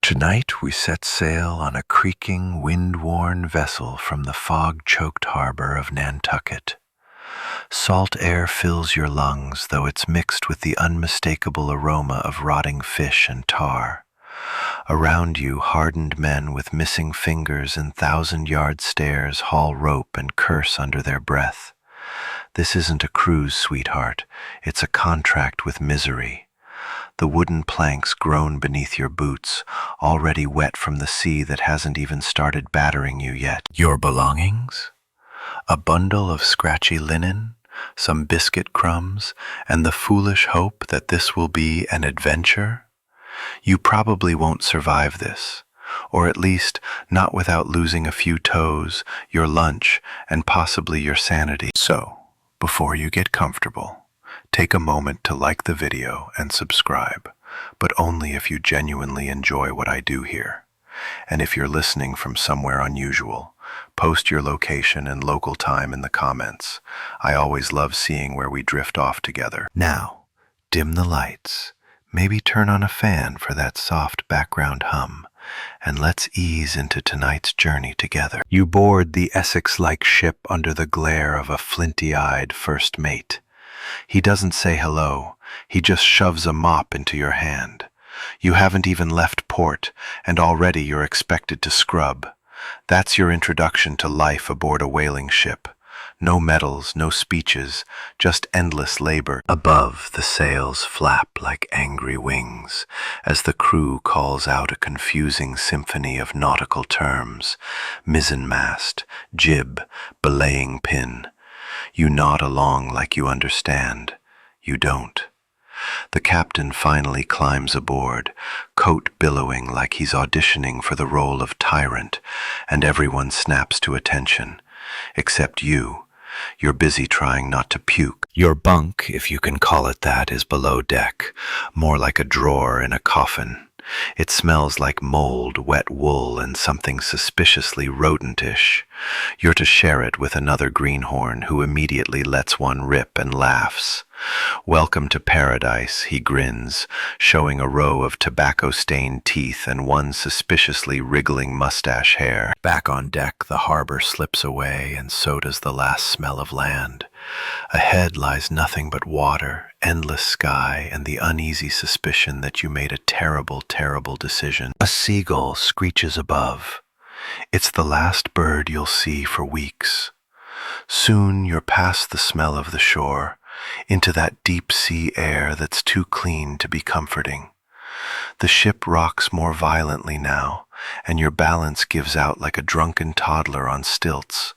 Tonight we set sail on a creaking, wind-worn vessel from the fog-choked harbor of Nantucket. Salt air fills your lungs, though it's mixed with the unmistakable aroma of rotting fish and tar. Around you, hardened men with missing fingers and thousand-yard stares haul rope and curse under their breath. This isn't a cruise, sweetheart. It's a contract with misery. The wooden planks groan beneath your boots, already wet from the sea that hasn't even started battering you yet. Your belongings? A bundle of scratchy linen, some biscuit crumbs, and the foolish hope that this will be an adventure? You probably won't survive this, or at least not without losing a few toes, your lunch, and possibly your sanity. So, before you get comfortable, take a moment to like the video and subscribe, but only if you genuinely enjoy what I do here. And if you're listening from somewhere unusual, post your location and local time in the comments. I always love seeing where we drift off together. Now, dim the lights, maybe turn on a fan for that soft background hum, and let's ease into tonight's journey together. You board the Essex-like ship under the glare of a flinty-eyed first mate. He doesn't say hello, he just shoves a mop into your hand. You haven't even left port, and already you're expected to scrub. That's your introduction to life aboard a whaling ship. No medals, no speeches, just endless labor. Above, the sails flap like angry wings, as the crew calls out a confusing symphony of nautical terms: mizzenmast, jib, belaying pin. You nod along like you understand. You don't. The captain finally climbs aboard, coat billowing like he's auditioning for the role of tyrant, and everyone snaps to attention. Except you. You're busy trying not to puke. Your bunk, if you can call it that, is below deck, more like a drawer in a coffin. It smells like mold, wet wool, and something suspiciously rodentish. You're to share it with another greenhorn who immediately lets one rip and laughs. Welcome to paradise, he grins, showing a row of tobacco-stained teeth and one suspiciously wriggling mustache hair. Back on deck, the harbor slips away, and so does the last smell of land. Ahead lies nothing but water, endless sky, and the uneasy suspicion that you made a terrible, terrible decision. A seagull screeches above. It's the last bird you'll see for weeks. Soon you're past the smell of the shore, into that deep-sea air that's too clean to be comforting. The ship rocks more violently now, and your balance gives out like a drunken toddler on stilts.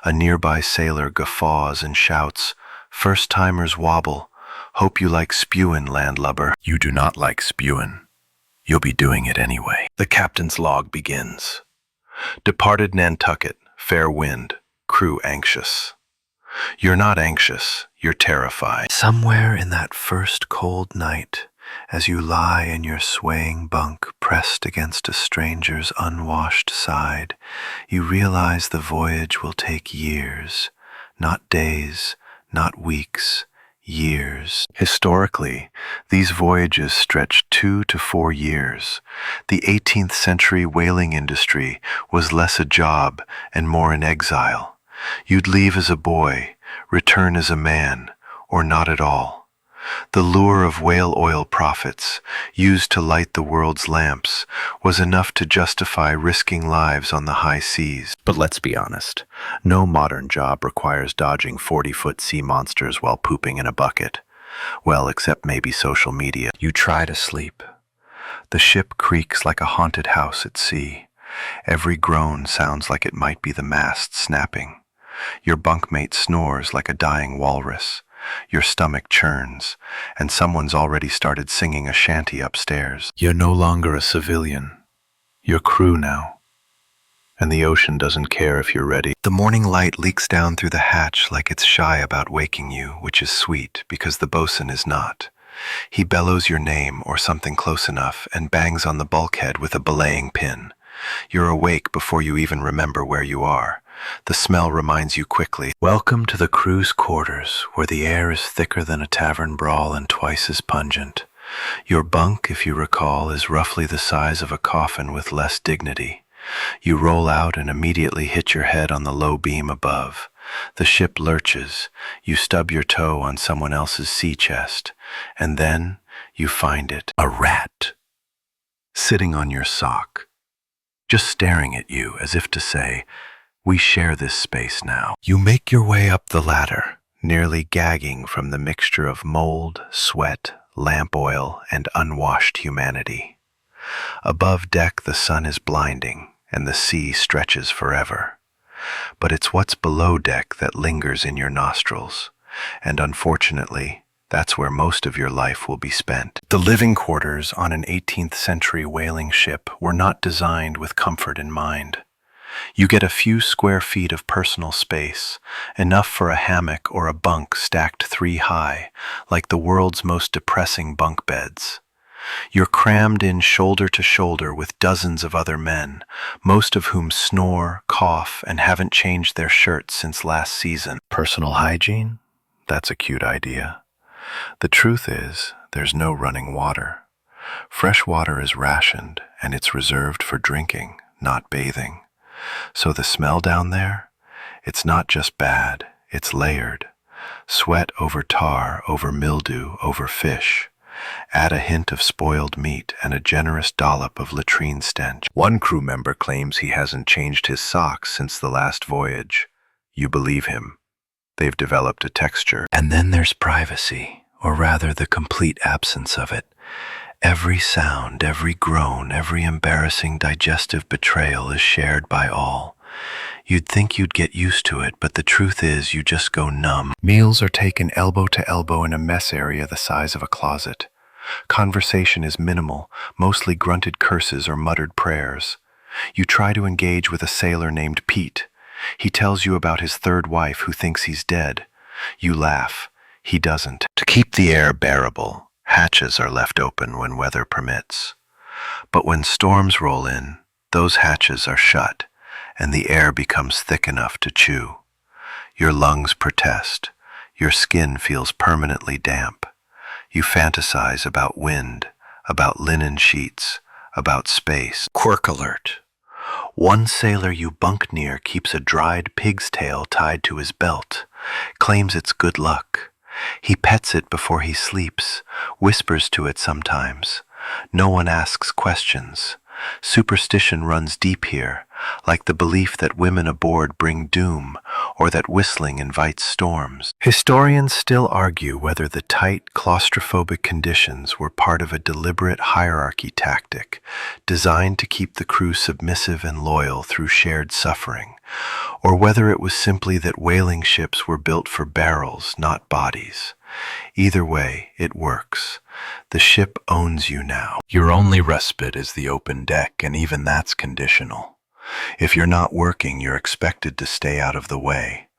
A nearby sailor guffaws and shouts, "First-timers wobble. Hope you like spewin', landlubber." You do not like spewin'. You'll be doing it anyway. The captain's log begins. Departed Nantucket, fair wind, crew anxious. You're not anxious, you're terrified. Somewhere in that first cold night, as you lie in your swaying bunk pressed against a stranger's unwashed side, you realize the voyage will take years, not days, not weeks, years. Historically, these voyages stretched 2 to 4 years. The 18th century whaling industry was less a job and more an exile. You'd leave as a boy, return as a man, or not at all. The lure of whale oil profits, used to light the world's lamps, was enough to justify risking lives on the high seas. But let's be honest, no modern job requires dodging 40-foot sea monsters while pooping in a bucket. Well, except maybe social media. You try to sleep. The ship creaks like a haunted house at sea. Every groan sounds like it might be the mast snapping. Your bunkmate snores like a dying walrus. Your stomach churns, and someone's already started singing a shanty upstairs. You're no longer a civilian. You're crew now. And the ocean doesn't care if you're ready. The morning light leaks down through the hatch like it's shy about waking you, which is sweet because the bosun is not. He bellows your name or something close enough and bangs on the bulkhead with a belaying pin. You're awake before you even remember where you are. The smell reminds you quickly. Welcome to the crew's quarters, where the air is thicker than a tavern brawl and twice as pungent. Your bunk, if you recall, is roughly the size of a coffin with less dignity. You roll out and immediately hit your head on the low beam above. The ship lurches, you stub your toe on someone else's sea chest, and then you find it, a rat, sitting on your sock, just staring at you as if to say, "We share this space now." You make your way up the ladder, nearly gagging from the mixture of mold, sweat, lamp oil, and unwashed humanity. Above deck the sun is blinding, and the sea stretches forever. But it's what's below deck that lingers in your nostrils, and unfortunately, that's where most of your life will be spent. The living quarters on an 18th century whaling ship were not designed with comfort in mind. You get a few square feet of personal space, enough for a hammock or a bunk stacked 3 high, like the world's most depressing bunk beds. You're crammed in shoulder to shoulder with dozens of other men, most of whom snore, cough, and haven't changed their shirts since last season. Personal hygiene? That's a cute idea. The truth is, there's no running water. Fresh water is rationed, and it's reserved for drinking, not bathing. So the smell down there? It's not just bad, it's layered. Sweat over tar, over mildew, over fish. Add a hint of spoiled meat and a generous dollop of latrine stench. One crew member claims he hasn't changed his socks since the last voyage. You believe him. They've developed a texture. And then there's privacy, or rather the complete absence of it. Every sound, every groan, every embarrassing digestive betrayal is shared by all. You'd think you'd get used to it, but the truth is you just go numb. Meals are taken elbow to elbow in a mess area the size of a closet. Conversation is minimal, mostly grunted curses or muttered prayers. You try to engage with a sailor named Pete. He tells you about his third wife who thinks he's dead. You laugh. He doesn't. To keep the air bearable, hatches are left open when weather permits. But when storms roll in, those hatches are shut, and the air becomes thick enough to chew. Your lungs protest. Your skin feels permanently damp. You fantasize about wind, about linen sheets, about space. Quirk alert. One sailor you bunk near keeps a dried pig's tail tied to his belt, claims it's good luck. He pets it before he sleeps, whispers to it sometimes. No one asks questions. Superstition runs deep here, like the belief that women aboard bring doom, or that whistling invites storms. Historians still argue whether the tight, claustrophobic conditions were part of a deliberate hierarchy tactic, designed to keep the crew submissive and loyal through shared suffering, or whether it was simply that whaling ships were built for barrels, not bodies. Either way, it works. The ship owns you now. Your only respite is the open deck, and even that's conditional. If you're not working, you're expected to stay out of the way.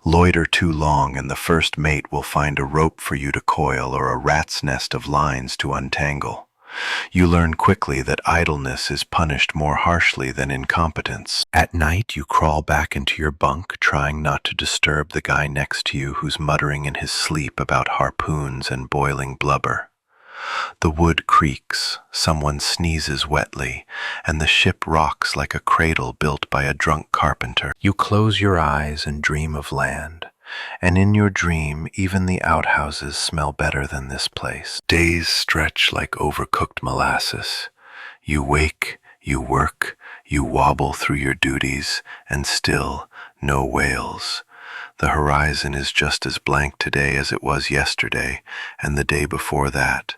Loiter too long and the first mate will find a rope for you to coil or a rat's nest of lines to untangle. You learn quickly that idleness is punished more harshly than incompetence. At night, you crawl back into your bunk, trying not to disturb the guy next to you who's muttering in his sleep about harpoons and boiling blubber. The wood creaks, someone sneezes wetly, and the ship rocks like a cradle built by a drunk carpenter. You close your eyes and dream of land, and in your dream even the outhouses smell better than this place. Days stretch like overcooked molasses. You wake, you work, you wobble through your duties, and still no whales. The horizon is just as blank today as it was yesterday, and the day before that.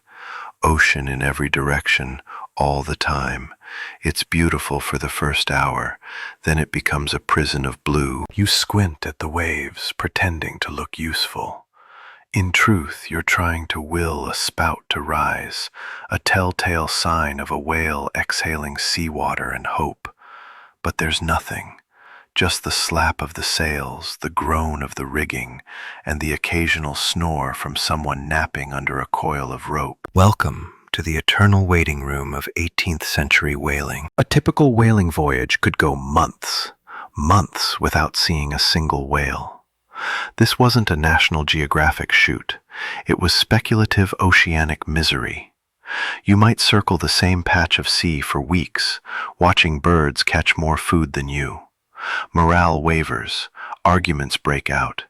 Ocean in every direction, all the time. It's beautiful for the first hour, then it becomes a prison of blue. You squint at the waves, pretending to look useful. In truth, you're trying to will a spout to rise, a telltale sign of a whale exhaling seawater and hope. But there's nothing. Just the slap of the sails, the groan of the rigging, and the occasional snore from someone napping under a coil of rope. Welcome to the eternal waiting room of 18th century whaling. A typical whaling voyage could go months without seeing a single whale. This wasn't a National Geographic shoot. It was speculative oceanic misery. You might circle the same patch of sea for weeks, watching birds catch more food than you. Morale wavers, arguments break out.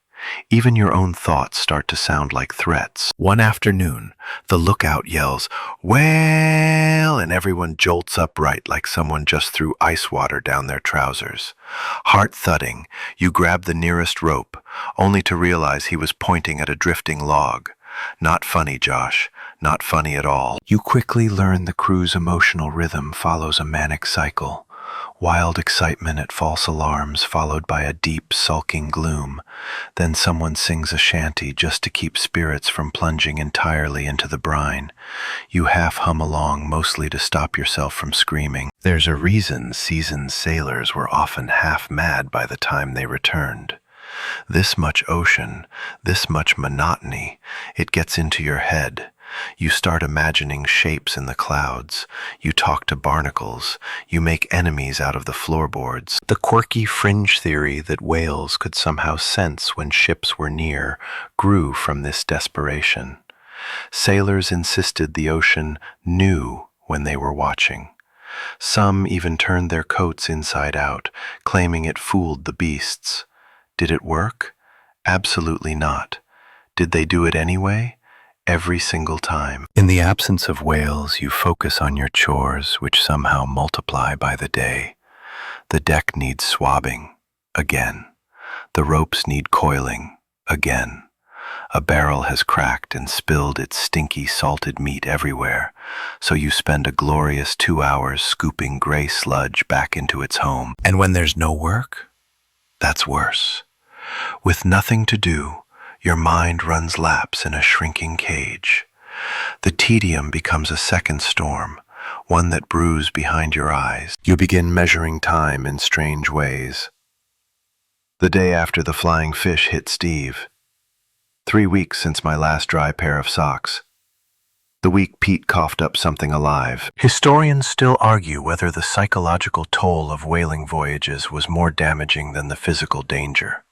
Even your own thoughts start to sound like threats. One afternoon, the lookout yells, "Whale!" and everyone jolts upright like someone just threw ice water down their trousers. Heart thudding, you grab the nearest rope, only to realize he was pointing at a drifting log. Not funny, Josh. Not funny at all. You quickly learn the crew's emotional rhythm follows a manic cycle. Wild excitement at false alarms followed by a deep, sulking gloom. Then someone sings a shanty just to keep spirits from plunging entirely into the brine. You half hum along, mostly to stop yourself from screaming. There's a reason seasoned sailors were often half mad by the time they returned. This much ocean, this much monotony, it gets into your head. You start imagining shapes in the clouds. You talk to barnacles. You make enemies out of the floorboards. The quirky fringe theory that whales could somehow sense when ships were near grew from this desperation. Sailors insisted the ocean knew when they were watching. Some even turned their coats inside out, claiming it fooled the beasts. Did it work? Absolutely not. Did they do it anyway? Every single time. In the absence of whales, you focus on your chores, which somehow multiply by the day. The deck needs swabbing. Again. The ropes need coiling. Again. A barrel has cracked and spilled its stinky, salted meat everywhere, so you spend a glorious 2 hours scooping gray sludge back into its home. And when there's no work, that's worse. With nothing to do, your mind runs laps in a shrinking cage. The tedium becomes a second storm, one that brews behind your eyes. You begin measuring time in strange ways. The day after the flying fish hit Steve. 3 weeks since my last dry pair of socks. The week Pete coughed up something alive. Historians still argue whether the psychological toll of whaling voyages was more damaging than the physical danger.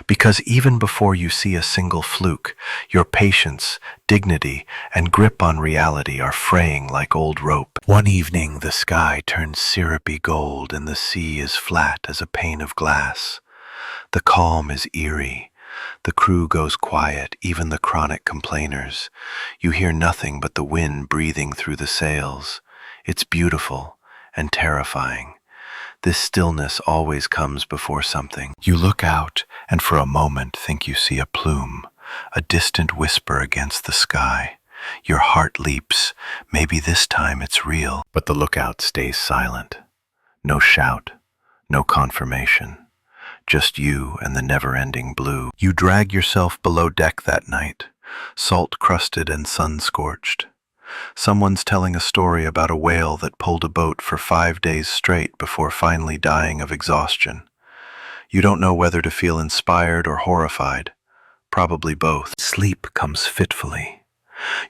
Because even before you see a single fluke, your patience, dignity, and grip on reality are fraying like old rope. One evening, the sky turns syrupy gold and the sea is flat as a pane of glass. The calm is eerie. The crew goes quiet, even the chronic complainers. You hear nothing but the wind breathing through the sails. It's beautiful and terrifying. This stillness always comes before something. You look out and for a moment think you see a plume, a distant whisper against the sky. Your heart leaps. Maybe this time it's real. But the lookout stays silent. No shout, no confirmation. Just you and the never-ending blue. You drag yourself below deck that night, salt-crusted and sun-scorched. Someone's telling a story about a whale that pulled a boat for 5 days straight before finally dying of exhaustion. You don't know whether to feel inspired or horrified. Probably both. Sleep comes fitfully.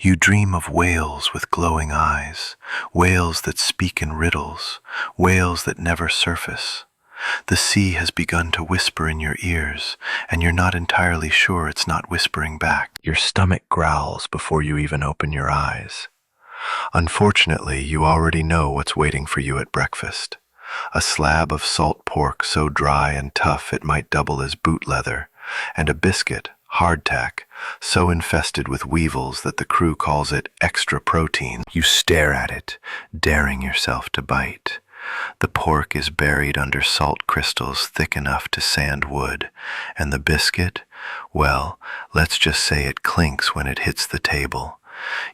You dream of whales with glowing eyes, whales that speak in riddles, whales that never surface. The sea has begun to whisper in your ears, and you're not entirely sure it's not whispering back. Your stomach growls before you even open your eyes. Unfortunately, you already know what's waiting for you at breakfast. A slab of salt pork so dry and tough it might double as boot leather, and a biscuit, hardtack, so infested with weevils that the crew calls it extra protein. You stare at it, daring yourself to bite. The pork is buried under salt crystals thick enough to sand wood, and the biscuit, well, let's just say it clinks when it hits the table.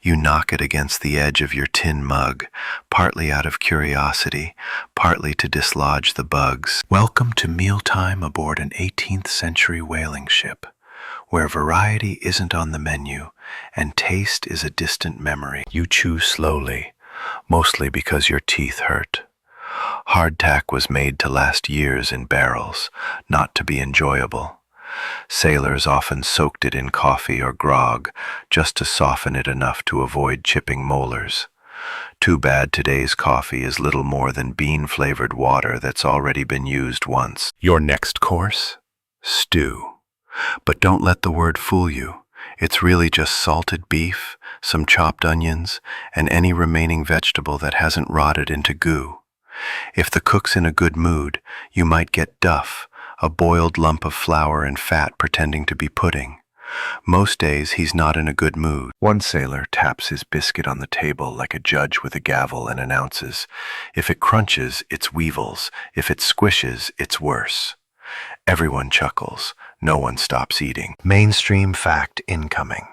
You knock it against the edge of your tin mug, partly out of curiosity, partly to dislodge the bugs. Welcome to mealtime aboard an 18th century whaling ship, where variety isn't on the menu and taste is a distant memory. You chew slowly, mostly because your teeth hurt. Hardtack was made to last years in barrels, not to be enjoyable. Sailors often soaked it in coffee or grog just to soften it enough to avoid chipping molars. Too bad today's coffee is little more than bean-flavored water that's already been used once. Your next course? Stew. But don't let the word fool you. It's really just salted beef, some chopped onions, and any remaining vegetable that hasn't rotted into goo. If the cook's in a good mood, you might get duff, a boiled lump of flour and fat pretending to be pudding. Most days he's not in a good mood. One sailor taps his biscuit on the table like a judge with a gavel and announces, "If it crunches, it's weevils. If it squishes, it's worse." Everyone chuckles. No one stops eating. Mainstream fact incoming.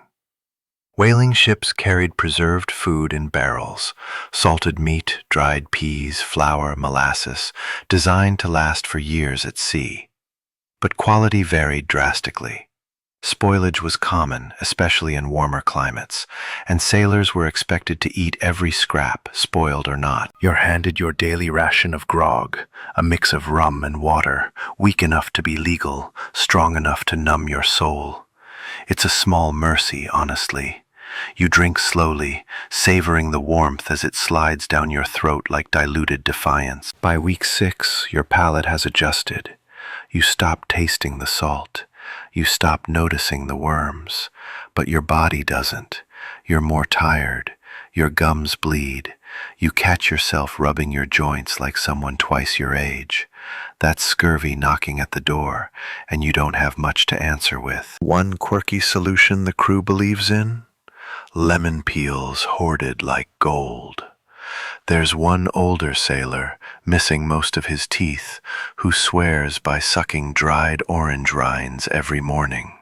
Whaling ships carried preserved food in barrels, salted meat, dried peas, flour, molasses, designed to last for years at sea. But quality varied drastically. Spoilage was common, especially in warmer climates, and sailors were expected to eat every scrap, spoiled or not. You're handed your daily ration of grog, a mix of rum and water, weak enough to be legal, strong enough to numb your soul. It's a small mercy, honestly. You drink slowly, savoring the warmth as it slides down your throat like diluted defiance. By week 6, your palate has adjusted. You stop tasting the salt. You stop noticing the worms, but your body doesn't. You're more tired. Your gums bleed. You catch yourself rubbing your joints like someone twice your age. That's scurvy knocking at the door, and you don't have much to answer with. One quirky solution the crew believes in? Lemon peels hoarded like gold. There's one older sailor, missing most of his teeth, who swears by sucking dried orange rinds every morning.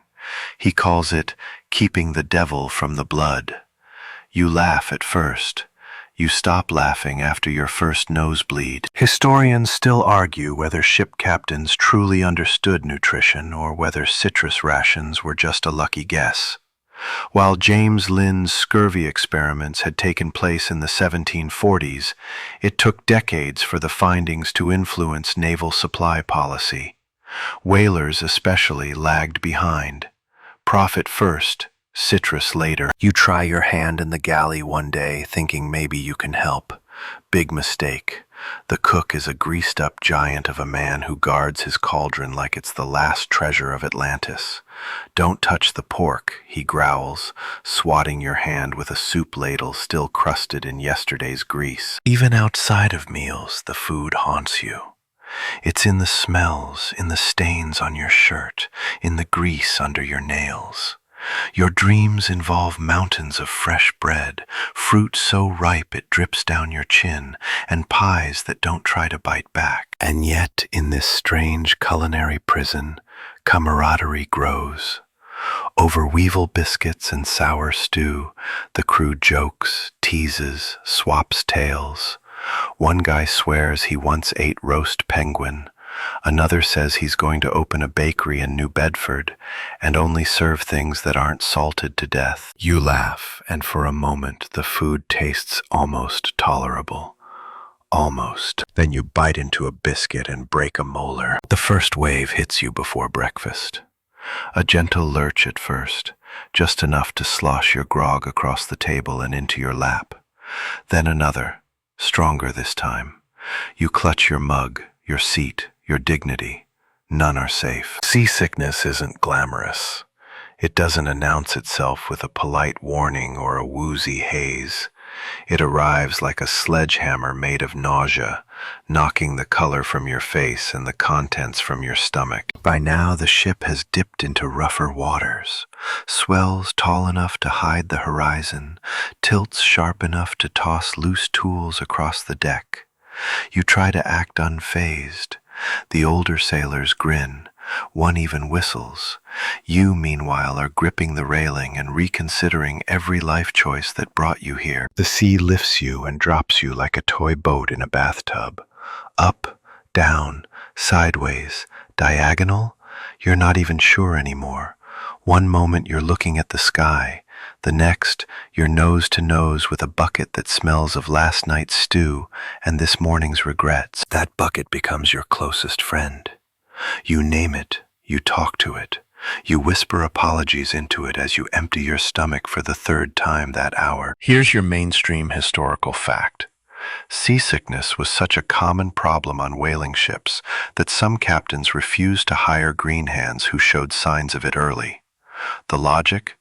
He calls it keeping the devil from the blood. You laugh at first. You stop laughing after your first nosebleed. Historians still argue whether ship captains truly understood nutrition or whether citrus rations were just a lucky guess. While James Linn's scurvy experiments had taken place in the 1740s, it took decades for the findings to influence naval supply policy. Whalers especially lagged behind. Profit first, citrus later. You try your hand in the galley one day thinking maybe you can help. Big mistake. The cook is a greased-up giant of a man who guards his cauldron like it's the last treasure of Atlantis. "Don't touch the pork," he growls, swatting your hand with a soup ladle still crusted in yesterday's grease. Even outside of meals, the food haunts you. It's in the smells, in the stains on your shirt, in the grease under your nails. Your dreams involve mountains of fresh bread, fruit so ripe it drips down your chin, and pies that don't try to bite back. And yet, in this strange culinary prison, camaraderie grows. Over weevil biscuits and sour stew, the crew jokes, teases, swaps tales. One guy swears he once ate roast penguin. Another says he's going to open a bakery in New Bedford and only serve things that aren't salted to death. You laugh, and for a moment the food tastes almost tolerable. Almost. Then you bite into a biscuit and break a molar. The first wave hits you before breakfast. A gentle lurch at first, just enough to slosh your grog across the table and into your lap. Then another, stronger this time. You clutch your mug, your seat, your dignity. None are safe. Seasickness isn't glamorous. It doesn't announce itself with a polite warning or a woozy haze. It arrives like a sledgehammer made of nausea, knocking the color from your face and the contents from your stomach. By now the ship has dipped into rougher waters, swells tall enough to hide the horizon, tilts sharp enough to toss loose tools across the deck. You try to act unfazed. The older sailors grin. One even whistles. You, meanwhile, are gripping the railing and reconsidering every life choice that brought you here. The sea lifts you and drops you like a toy boat in a bathtub. Up, down, sideways, diagonal? You're not even sure anymore. One moment you're looking at the sky. The next, you're nose to nose with a bucket that smells of last night's stew and this morning's regrets. That bucket becomes your closest friend. You name it, you talk to it, you whisper apologies into it as you empty your stomach for the third time that hour. Here's your mainstream historical fact. Seasickness was such a common problem on whaling ships that some captains refused to hire green hands who showed signs of it early. The logic?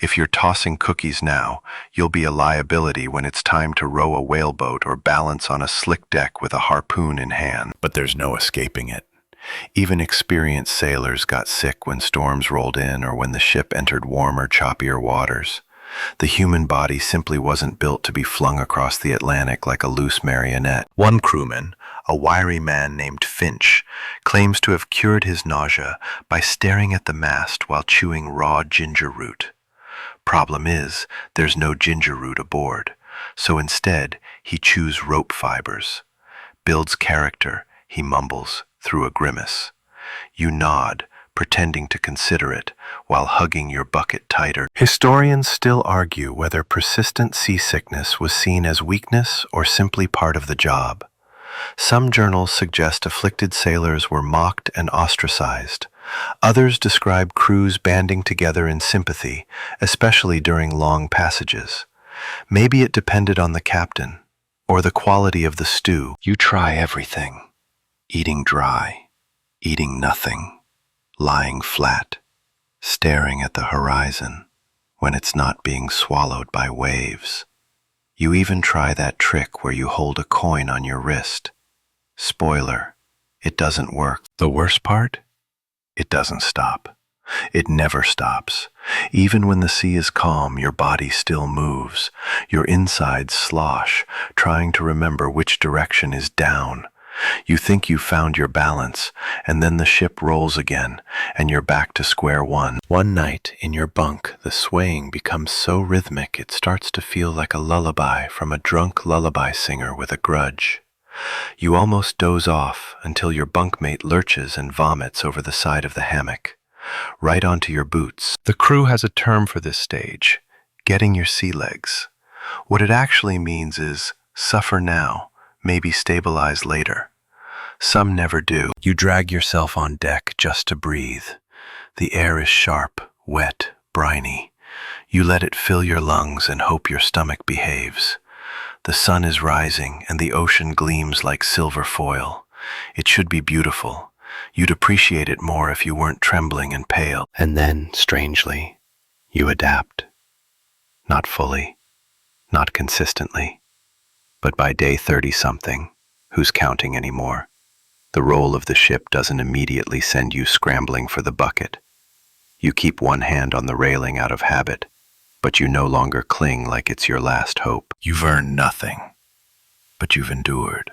If you're tossing cookies now, you'll be a liability when it's time to row a whaleboat or balance on a slick deck with a harpoon in hand. But there's no escaping it. Even experienced sailors got sick when storms rolled in or when the ship entered warmer, choppier waters. The human body simply wasn't built to be flung across the Atlantic like a loose marionette. One crewman, a wiry man named Finch, claims to have cured his nausea by staring at the mast while chewing raw ginger root. Problem is, there's no ginger root aboard, so instead he chews rope fibers. Builds character, he mumbles through a grimace. You nod, pretending to consider it, while hugging your bucket tighter. Historians still argue whether persistent seasickness was seen as weakness or simply part of the job. Some journals suggest afflicted sailors were mocked and ostracized. Others describe crews banding together in sympathy, especially during long passages. Maybe it depended on the captain, or the quality of the stew. You try everything. Eating dry, eating nothing. Lying flat, staring at the horizon when it's not being swallowed by waves. You even try that trick where you hold a coin on your wrist. Spoiler, it doesn't work. The worst part? It doesn't stop. It never stops. Even when the sea is calm, your body still moves. Your insides slosh, trying to remember which direction is down. You think you've found your balance, and then the ship rolls again, and you're back to square one. One night, in your bunk, the swaying becomes so rhythmic it starts to feel like a lullaby from a drunk lullaby singer with a grudge. You almost doze off until your bunkmate lurches and vomits over the side of the hammock, right onto your boots. The crew has a term for this stage, getting your sea legs. What it actually means is, suffer now, maybe stabilize later. Some never do. You drag yourself on deck just to breathe. The air is sharp, wet, briny. You let it fill your lungs and hope your stomach behaves. The sun is rising and the ocean gleams like silver foil. It should be beautiful. You'd appreciate it more if you weren't trembling and pale. And then, strangely, you adapt. Not fully, not consistently. But by day 30-something, who's counting anymore? The roll of the ship doesn't immediately send you scrambling for the bucket. You keep one hand on the railing out of habit, but you no longer cling like it's your last hope. You've earned nothing, but you've endured.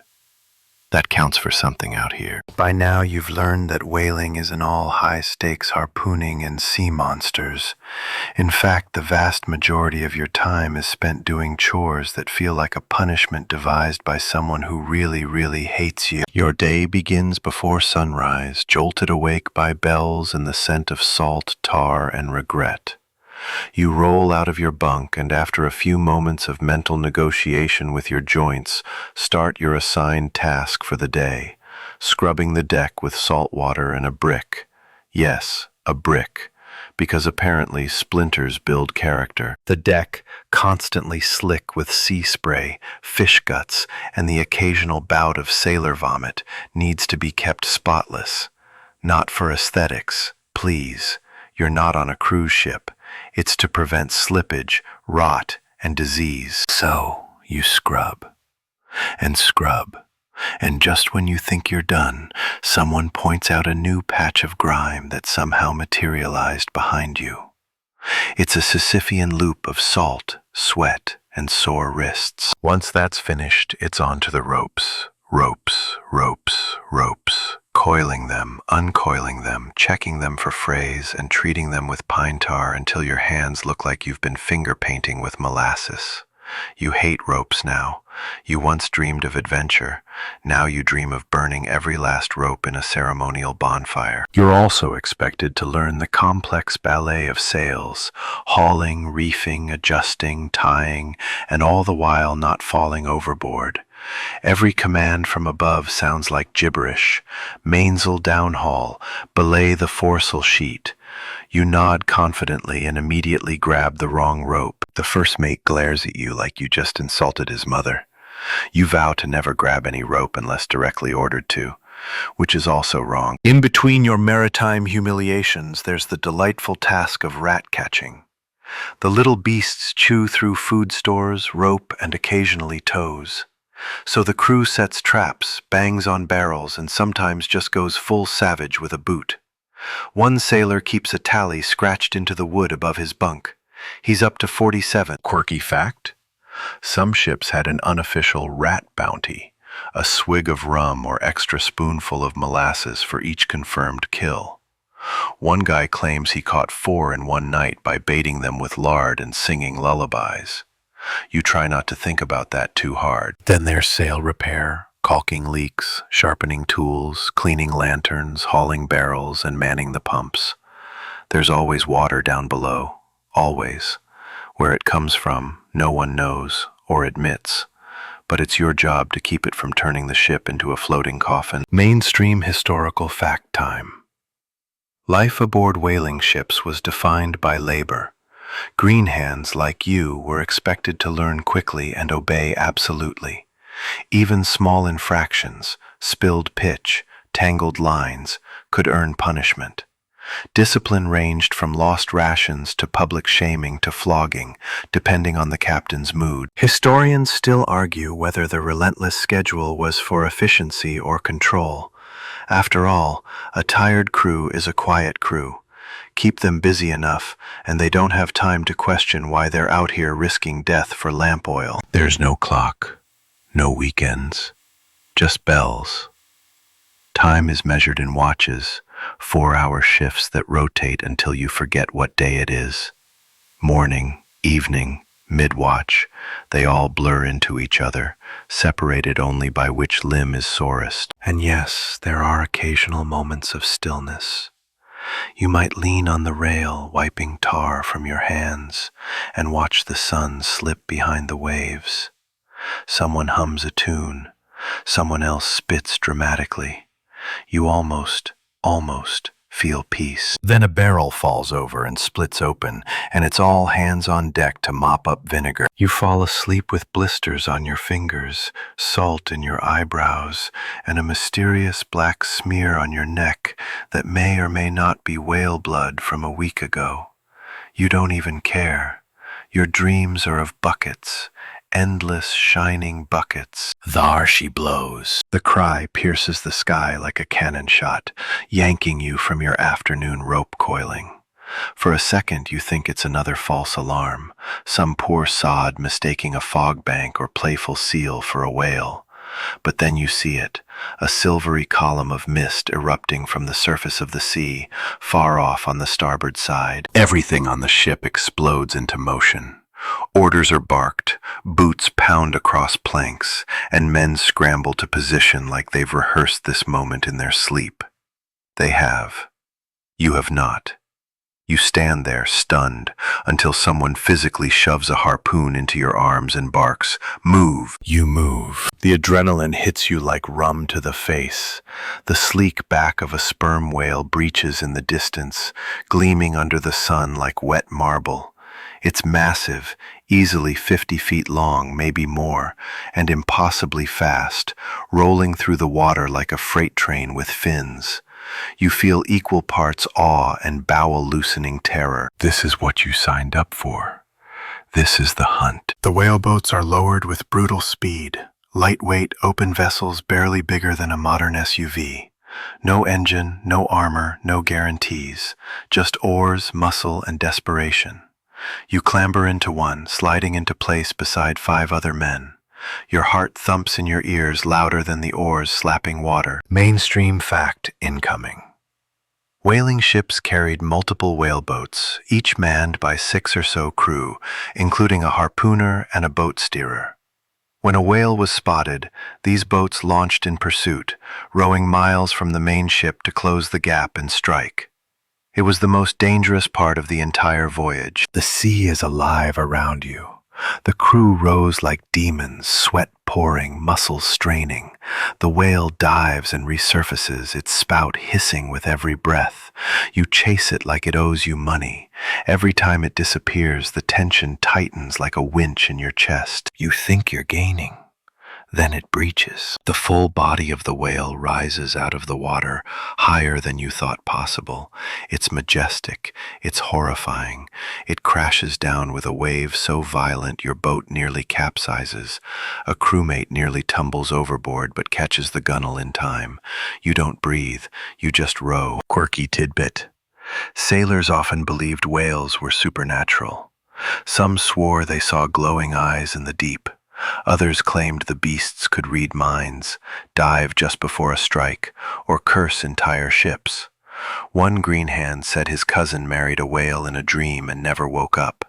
That counts for something out here. By now you've learned that whaling isn't all high-stakes harpooning and sea monsters. In fact, the vast majority of your time is spent doing chores that feel like a punishment devised by someone who really, really hates you. Your day begins before sunrise, jolted awake by bells and the scent of salt, tar, and regret. You roll out of your bunk and after a few moments of mental negotiation with your joints, start your assigned task for the day, scrubbing the deck with salt water and a brick. Yes, a brick, because apparently splinters build character. The deck, constantly slick with sea spray, fish guts, and the occasional bout of sailor vomit, needs to be kept spotless. Not for aesthetics, please. You're not on a cruise ship. It's to prevent slippage, rot, and disease. So you scrub, and just when you think you're done, someone points out a new patch of grime that somehow materialized behind you. It's a Sisyphean loop of salt, sweat, and sore wrists. Once that's finished, it's on to the ropes. Ropes, ropes, ropes. Coiling them, uncoiling them, checking them for frays, and treating them with pine tar until your hands look like you've been finger painting with molasses. You hate ropes now. You once dreamed of adventure. Now you dream of burning every last rope in a ceremonial bonfire. You're also expected to learn the complex ballet of sails, hauling, reefing, adjusting, tying, and all the while not falling overboard. Every command from above sounds like gibberish. Mainsail downhaul, belay the foresail sheet. You nod confidently and immediately grab the wrong rope. The first mate glares at you like you just insulted his mother. You vow to never grab any rope unless directly ordered to, which is also wrong. In between your maritime humiliations, there's the delightful task of rat catching. The little beasts chew through food stores, rope, and occasionally toes. So the crew sets traps, bangs on barrels, and sometimes just goes full savage with a boot. One sailor keeps a tally scratched into the wood above his bunk. He's up to 47. Quirky fact? Some ships had an unofficial rat bounty, a swig of rum or extra spoonful of molasses for each confirmed kill. One guy claims he caught 4 in one night by baiting them with lard and singing lullabies. You try not to think about that too hard. Then there's sail repair, caulking leaks, sharpening tools, cleaning lanterns, hauling barrels, and manning the pumps. There's always water down below, always. Where it comes from, no one knows or admits, but it's your job to keep it from turning the ship into a floating coffin. Mainstream historical fact time. Life aboard whaling ships was defined by labor. Green hands like you were expected to learn quickly and obey absolutely. Even small infractions, spilled pitch, tangled lines, could earn punishment. Discipline ranged from lost rations to public shaming to flogging, depending on the captain's mood. Historians still argue whether the relentless schedule was for efficiency or control. After all, a tired crew is a quiet crew. Keep them busy enough, and they don't have time to question why they're out here risking death for lamp oil. There's no clock, no weekends, just bells. Time is measured in watches, 4-hour shifts that rotate until you forget what day it is. Morning, evening, mid-watch, they all blur into each other, separated only by which limb is sorest. And yes, there are occasional moments of stillness. You might lean on the rail, wiping tar from your hands, and watch the sun slip behind the waves. Someone hums a tune. Someone else spits dramatically. You almost feel peace. Then a barrel falls over and splits open, and it's all hands on deck to mop up vinegar. You fall asleep with blisters on your fingers, salt in your eyebrows, and a mysterious black smear on your neck that may or may not be whale blood from a week ago. You don't even care. Your dreams are of buckets, endless shining buckets. Thar she blows. The cry pierces the sky like a cannon shot, yanking you from your afternoon rope coiling. For a second you think it's another false alarm, some poor sod mistaking a fog bank or playful seal for a whale. But then you see it, a silvery column of mist erupting from the surface of the sea, far off on the starboard side. Everything on the ship explodes into motion. Orders are barked, boots pound across planks, and men scramble to position like they've rehearsed this moment in their sleep. They have. You have not. You stand there, stunned, until someone physically shoves a harpoon into your arms and barks, "Move!" You move. The adrenaline hits you like rum to the face. The sleek back of a sperm whale breaches in the distance, gleaming under the sun like wet marble. It's massive, easily 50 feet long, maybe more, and impossibly fast, rolling through the water like a freight train with fins. You feel equal parts awe and bowel-loosening terror. This is what you signed up for. This is the hunt. The whaleboats are lowered with brutal speed, lightweight, open vessels barely bigger than a modern SUV. No engine, no armor, no guarantees, just oars, muscle, and desperation. You clamber into one, sliding into place beside 5 other men. Your heart thumps in your ears louder than the oars slapping water. Mainstream fact incoming. Whaling ships carried multiple whaleboats, each manned by 6 or so crew, including a harpooner and a boat steerer. When a whale was spotted, these boats launched in pursuit, rowing miles from the main ship to close the gap and strike. It was the most dangerous part of the entire voyage. The sea is alive around you. The crew rows like demons, sweat pouring, muscles straining. The whale dives and resurfaces, its spout hissing with every breath. You chase it like it owes you money. Every time it disappears, the tension tightens like a winch in your chest. You think you're gaining. Then it breaches. The full body of the whale rises out of the water, higher than you thought possible. It's majestic, it's horrifying. It crashes down with a wave so violent your boat nearly capsizes. A crewmate nearly tumbles overboard but catches the gunwale in time. You don't breathe, you just row. Quirky tidbit. Sailors often believed whales were supernatural. Some swore they saw glowing eyes in the deep. Others claimed the beasts could read minds, dive just before a strike, or curse entire ships. One greenhand said his cousin married a whale in a dream and never woke up.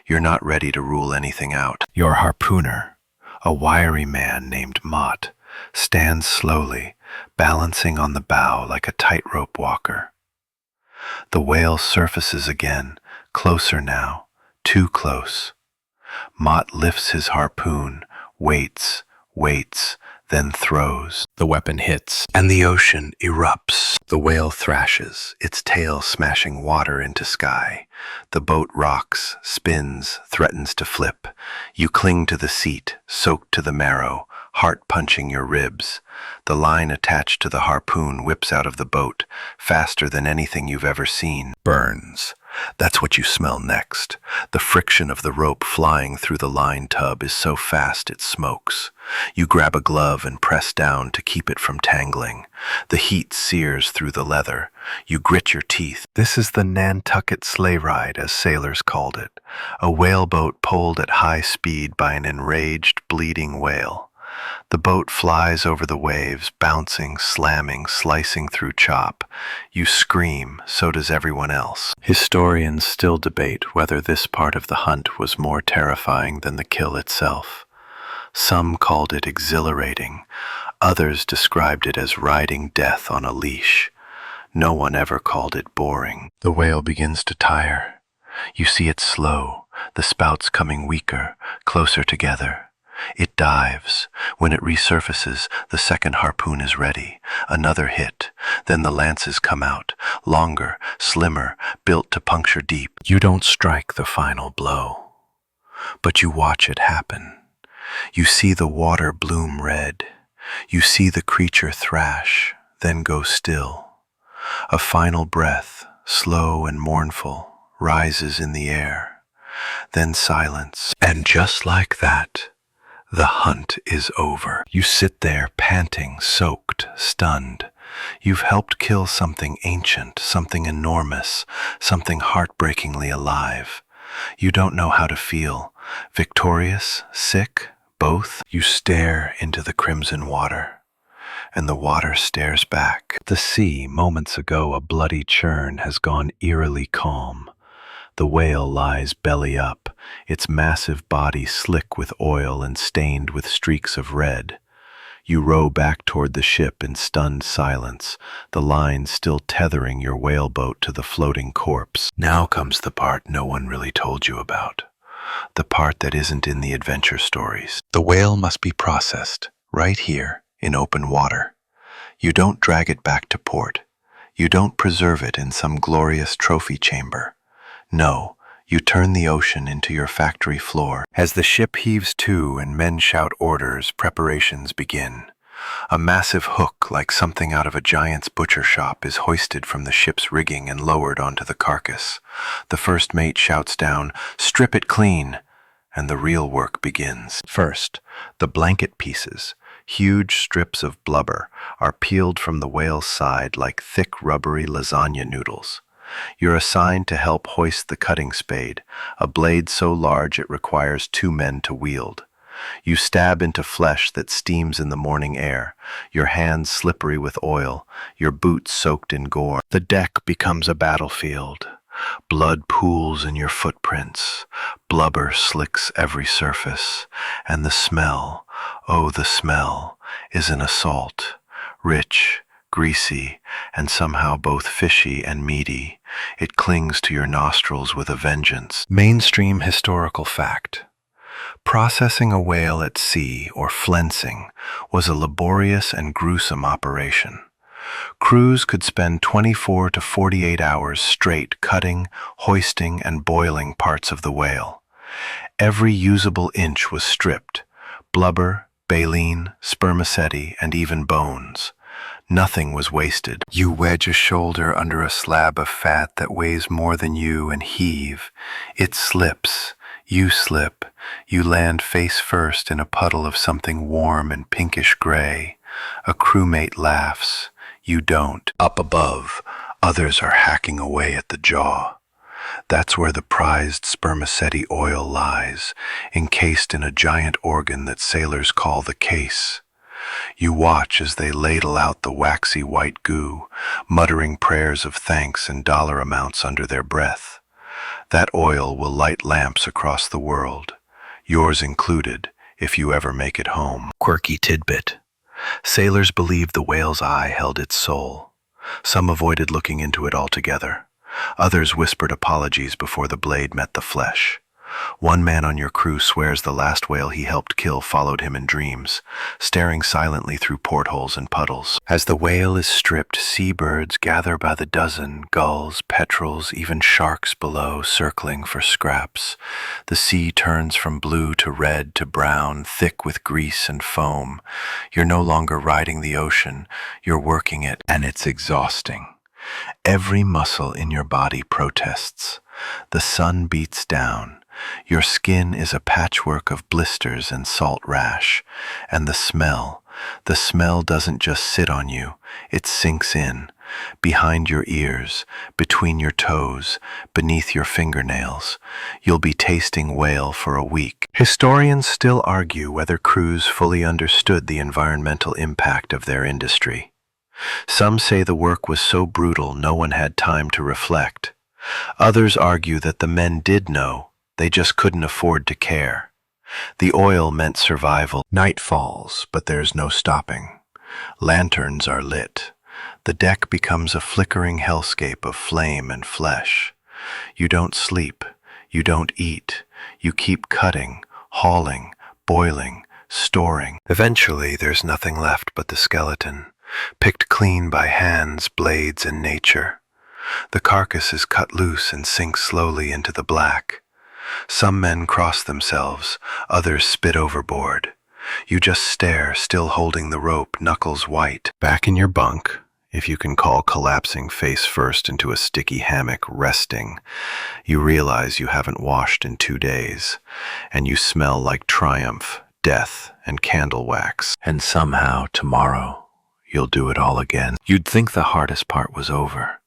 You're not ready to rule anything out. Your harpooner, a wiry man named Mott, stands slowly, balancing on the bow like a tightrope walker. The whale surfaces again, closer now, too close. Mott lifts his harpoon, waits, then throws. The weapon hits, and the ocean erupts. The whale thrashes, its tail smashing water into sky. The boat rocks, spins, threatens to flip. You cling to the seat, soaked to the marrow, heart punching your ribs. The line attached to the harpoon whips out of the boat, faster than anything you've ever seen. Burns. That's what you smell next. The friction of the rope flying through the line tub is so fast it smokes. You grab a glove and press down to keep it from tangling. The heat sears through the leather. You grit your teeth. This is the Nantucket sleigh ride, as sailors called it, a whaleboat pulled at high speed by an enraged, bleeding whale. The boat flies over the waves, bouncing, slamming, slicing through chop. You scream, so does everyone else. Historians still debate whether this part of the hunt was more terrifying than the kill itself. Some called it exhilarating. Others described it as riding death on a leash. No one ever called it boring. The whale begins to tire. You see it slow, the spouts coming weaker, closer together. It dives. When it resurfaces, the second harpoon is ready. Another hit. Then the lances come out, longer, slimmer, built to puncture deep. You don't strike the final blow, but you watch it happen. You see the water bloom red. You see the creature thrash, then go still. A final breath, slow and mournful, rises in the air. Then silence. And just like that, the hunt is over. You sit there panting, soaked, stunned. You've helped kill something ancient, something enormous, something heartbreakingly alive. You don't know how to feel. Victorious? Sick? Both? You stare into the crimson water, and the water stares back. The sea, moments ago a bloody churn, has gone eerily calm. The whale lies belly up, its massive body slick with oil and stained with streaks of red. You row back toward the ship in stunned silence, the line still tethering your whaleboat to the floating corpse. Now comes the part no one really told you about, the part that isn't in the adventure stories. The whale must be processed, right here, in open water. You don't drag it back to port. You don't preserve it in some glorious trophy chamber. No, you turn the ocean into your factory floor. As the ship heaves to and men shout orders, preparations begin. A massive hook, like something out of a giant's butcher shop, is hoisted from the ship's rigging and lowered onto the carcass. The first mate shouts down, "Strip it clean!" and the real work begins. First, the blanket pieces, huge strips of blubber, are peeled from the whale's side like thick, rubbery lasagna noodles. You're assigned to help hoist the cutting spade, a blade so large it requires 2 men to wield. You stab into flesh that steams in the morning air, your hands slippery with oil, your boots soaked in gore. The deck becomes a battlefield. Blood pools in your footprints, blubber slicks every surface, and the smell, oh the smell, is an assault, rich, greasy, and somehow both fishy and meaty. It clings to your nostrils with a vengeance. Mainstream historical fact. Processing a whale at sea, or flensing, was a laborious and gruesome operation. Crews could spend 24 to 48 hours straight cutting, hoisting, and boiling parts of the whale. Every usable inch was stripped. Blubber, baleen, spermaceti, and even bones. Nothing was wasted. You wedge a shoulder under a slab of fat that weighs more than you and heave. It slips. You slip. You land face first in a puddle of something warm and pinkish gray. A crewmate laughs. You don't. Up above, others are hacking away at the jaw. That's where the prized spermaceti oil lies, encased in a giant organ that sailors call the case. You watch as they ladle out the waxy white goo, muttering prayers of thanks and dollar amounts under their breath. That oil will light lamps across the world, yours included, if you ever make it home. Quirky tidbit. Sailors believed the whale's eye held its soul. Some avoided looking into it altogether. Others whispered apologies before the blade met the flesh. One man on your crew swears the last whale he helped kill followed him in dreams, staring silently through portholes and puddles. As the whale is stripped, seabirds gather by the dozen, gulls, petrels, even sharks below, circling for scraps. The sea turns from blue to red to brown, thick with grease and foam. You're no longer riding the ocean, you're working it, and it's exhausting. Every muscle in your body protests. The sun beats down. Your skin is a patchwork of blisters and salt rash. And the smell doesn't just sit on you, it sinks in. Behind your ears, between your toes, beneath your fingernails. You'll be tasting whale for a week. Historians still argue whether crews fully understood the environmental impact of their industry. Some say the work was so brutal no one had time to reflect. Others argue that the men did know, they just couldn't afford to care. The oil meant survival. Night falls, but there's no stopping. Lanterns are lit. The deck becomes a flickering hellscape of flame and flesh. You don't sleep. You don't eat. You keep cutting, hauling, boiling, storing. Eventually, there's nothing left but the skeleton, picked clean by hands, blades, and nature. The carcass is cut loose and sinks slowly into the black. Some men cross themselves, others spit overboard. You just stare, still holding the rope, knuckles white. Back in your bunk, if you can call collapsing face first into a sticky hammock resting, you realize you haven't washed in 2 days, and you smell like triumph, death, and candle wax. And somehow, tomorrow, you'll do it all again. You'd think the hardest part was over.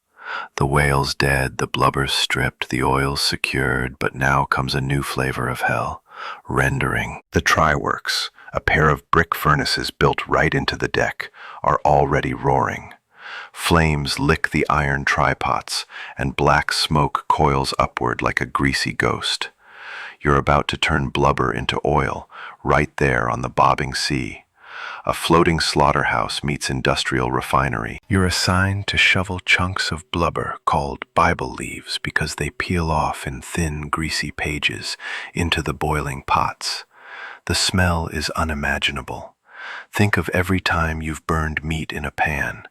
The whale's dead, the blubber's stripped, the oil's secured, but now comes a new flavor of hell, rendering. The try-works, a pair of brick furnaces built right into the deck, are already roaring. Flames lick the iron try-pots, and black smoke coils upward like a greasy ghost. You're about to turn blubber into oil, right there on the bobbing sea. A floating slaughterhouse meets industrial refinery. You're assigned to shovel chunks of blubber called Bible leaves because they peel off in thin, greasy pages into the boiling pots. The smell is unimaginable. Think of every time you've burned meat in a pan.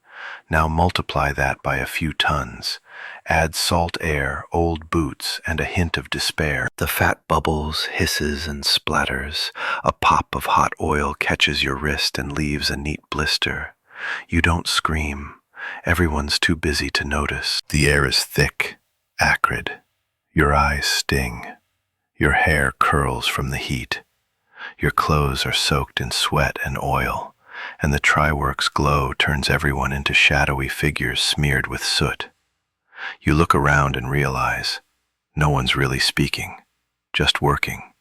Now multiply that by a few tons. Add salt air, old boots, and a hint of despair. The fat bubbles, hisses, and splatters. A pop of hot oil catches your wrist and leaves a neat blister. You don't scream. Everyone's too busy to notice. The air is thick, acrid. Your eyes sting. Your hair curls from the heat. Your clothes are soaked in sweat and oil, and the try-works glow turns everyone into shadowy figures smeared with soot. You look around and realize no one's really speaking, just working,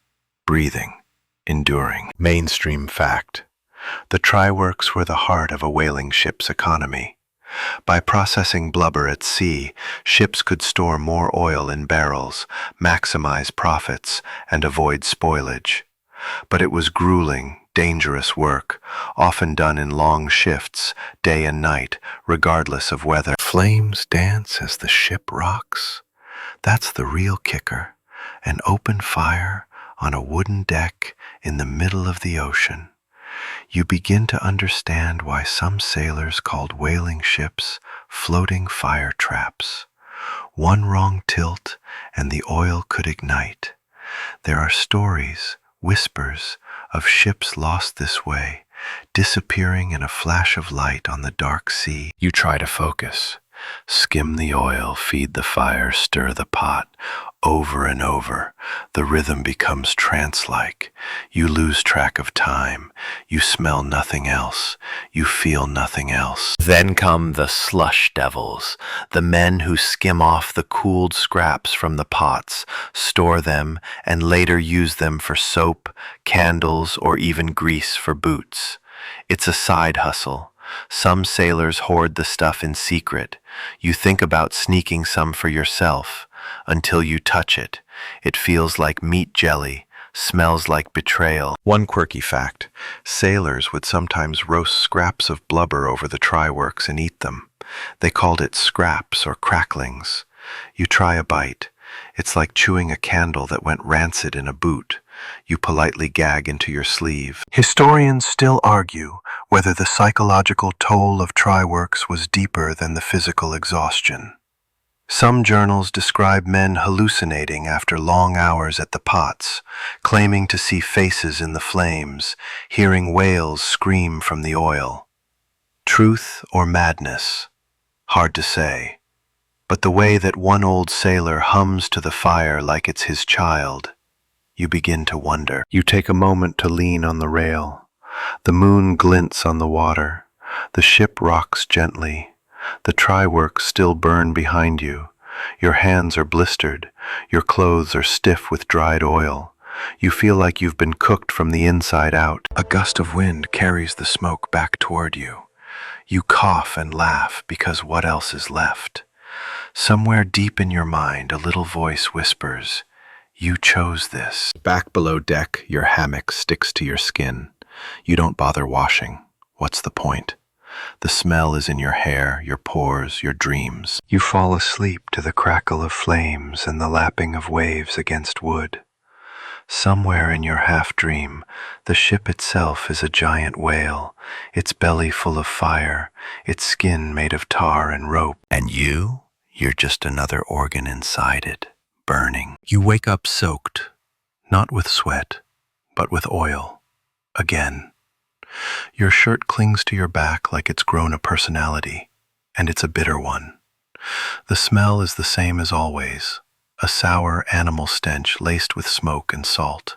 breathing, enduring. Mainstream fact. The try-works were the heart of a whaling ship's economy. By processing blubber at sea, ships could store more oil in barrels, maximize profits, and avoid spoilage. But it was grueling, dangerous work, often done in long shifts, day and night, regardless of weather. Flames dance as the ship rocks. That's the real kicker. An open fire on a wooden deck in the middle of the ocean. You begin to understand why some sailors called whaling ships floating fire traps. One wrong tilt and the oil could ignite. There are stories, whispers, of ships lost this way, disappearing in a flash of light on the dark sea. You try to focus. Skim the oil, feed the fire, stir the pot. Over and over, the rhythm becomes trance-like. You lose track of time. You smell nothing else. You feel nothing else. Then come the slush devils, the men who skim off the cooled scraps from the pots, store them, and later use them for soap, candles, or even grease for boots. It's a side hustle. Some sailors hoard the stuff in secret. You think about sneaking some for yourself. Until you touch it. It feels like meat jelly, smells like betrayal. One quirky fact, sailors would sometimes roast scraps of blubber over the try-works and eat them. They called it scraps or cracklings. You try a bite. It's like chewing a candle that went rancid in a boot. You politely gag into your sleeve. Historians still argue whether the psychological toll of try-works was deeper than the physical exhaustion. Some journals describe men hallucinating after long hours at the pots, claiming to see faces in the flames, hearing whales scream from the oil. Truth or madness? Hard to say. But the way that one old sailor hums to the fire like it's his child, you begin to wonder. You take a moment to lean on the rail. The moon glints on the water. The ship rocks gently. The try-works still burn behind you. Your hands are blistered. Your clothes are stiff with dried oil. You feel like you've been cooked from the inside out. A gust of wind carries the smoke back toward you. You cough and laugh because what else is left? Somewhere deep in your mind, a little voice whispers, "You chose this." Back below deck, your hammock sticks to your skin. You don't bother washing. What's the point? The smell is in your hair, your pores, your dreams. You fall asleep to the crackle of flames and the lapping of waves against wood. Somewhere in your half-dream, the ship itself is a giant whale, its belly full of fire, its skin made of tar and rope. And you're just another organ inside it, burning. You wake up soaked, not with sweat, but with oil. Again. Your shirt clings to your back like it's grown a personality, and it's a bitter one. The smell is the same as always, a sour animal stench laced with smoke and salt.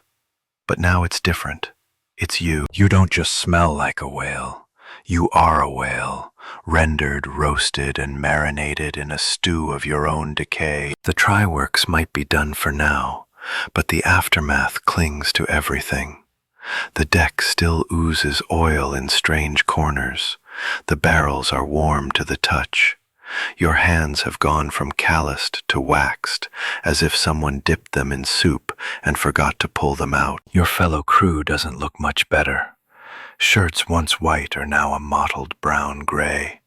But now it's different. It's you. You don't just smell like a whale. You are a whale, rendered, roasted, and marinated in a stew of your own decay. The try-works might be done for now, but the aftermath clings to everything. The deck still oozes oil in strange corners. The barrels are warm to the touch. Your hands have gone from calloused to waxed, as if someone dipped them in soup and forgot to pull them out. Your fellow crew doesn't look much better. Shirts once white are now a mottled brown-gray.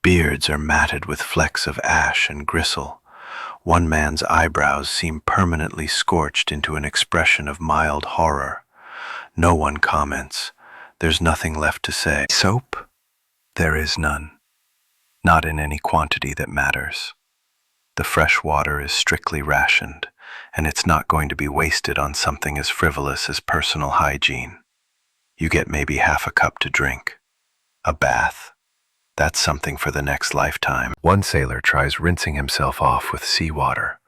Beards are matted with flecks of ash and gristle. One man's eyebrows seem permanently scorched into an expression of mild horror. No one comments. There's nothing left to say. Soap? There is none. Not in any quantity that matters. The fresh water is strictly rationed, and it's not going to be wasted on something as frivolous as personal hygiene. You get maybe half a cup to drink. A bath. That's something for the next lifetime. One sailor tries rinsing himself off with seawater.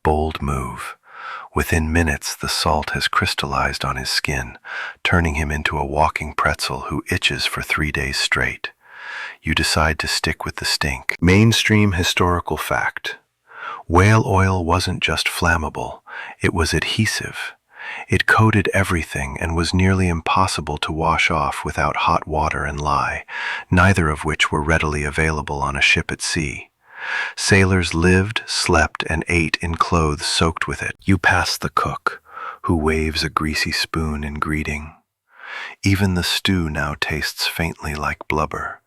Bold move. Within minutes, the salt has crystallized on his skin, turning him into a walking pretzel who itches for 3 days straight. You decide to stick with the stink. Mainstream historical fact. Whale oil wasn't just flammable, it was adhesive. It coated everything and was nearly impossible to wash off without hot water and lye, neither of which were readily available on a ship at sea. Sailors lived, slept, and ate in clothes soaked with it. You pass the cook, who waves a greasy spoon in greeting. Even the stew now tastes faintly like blubber.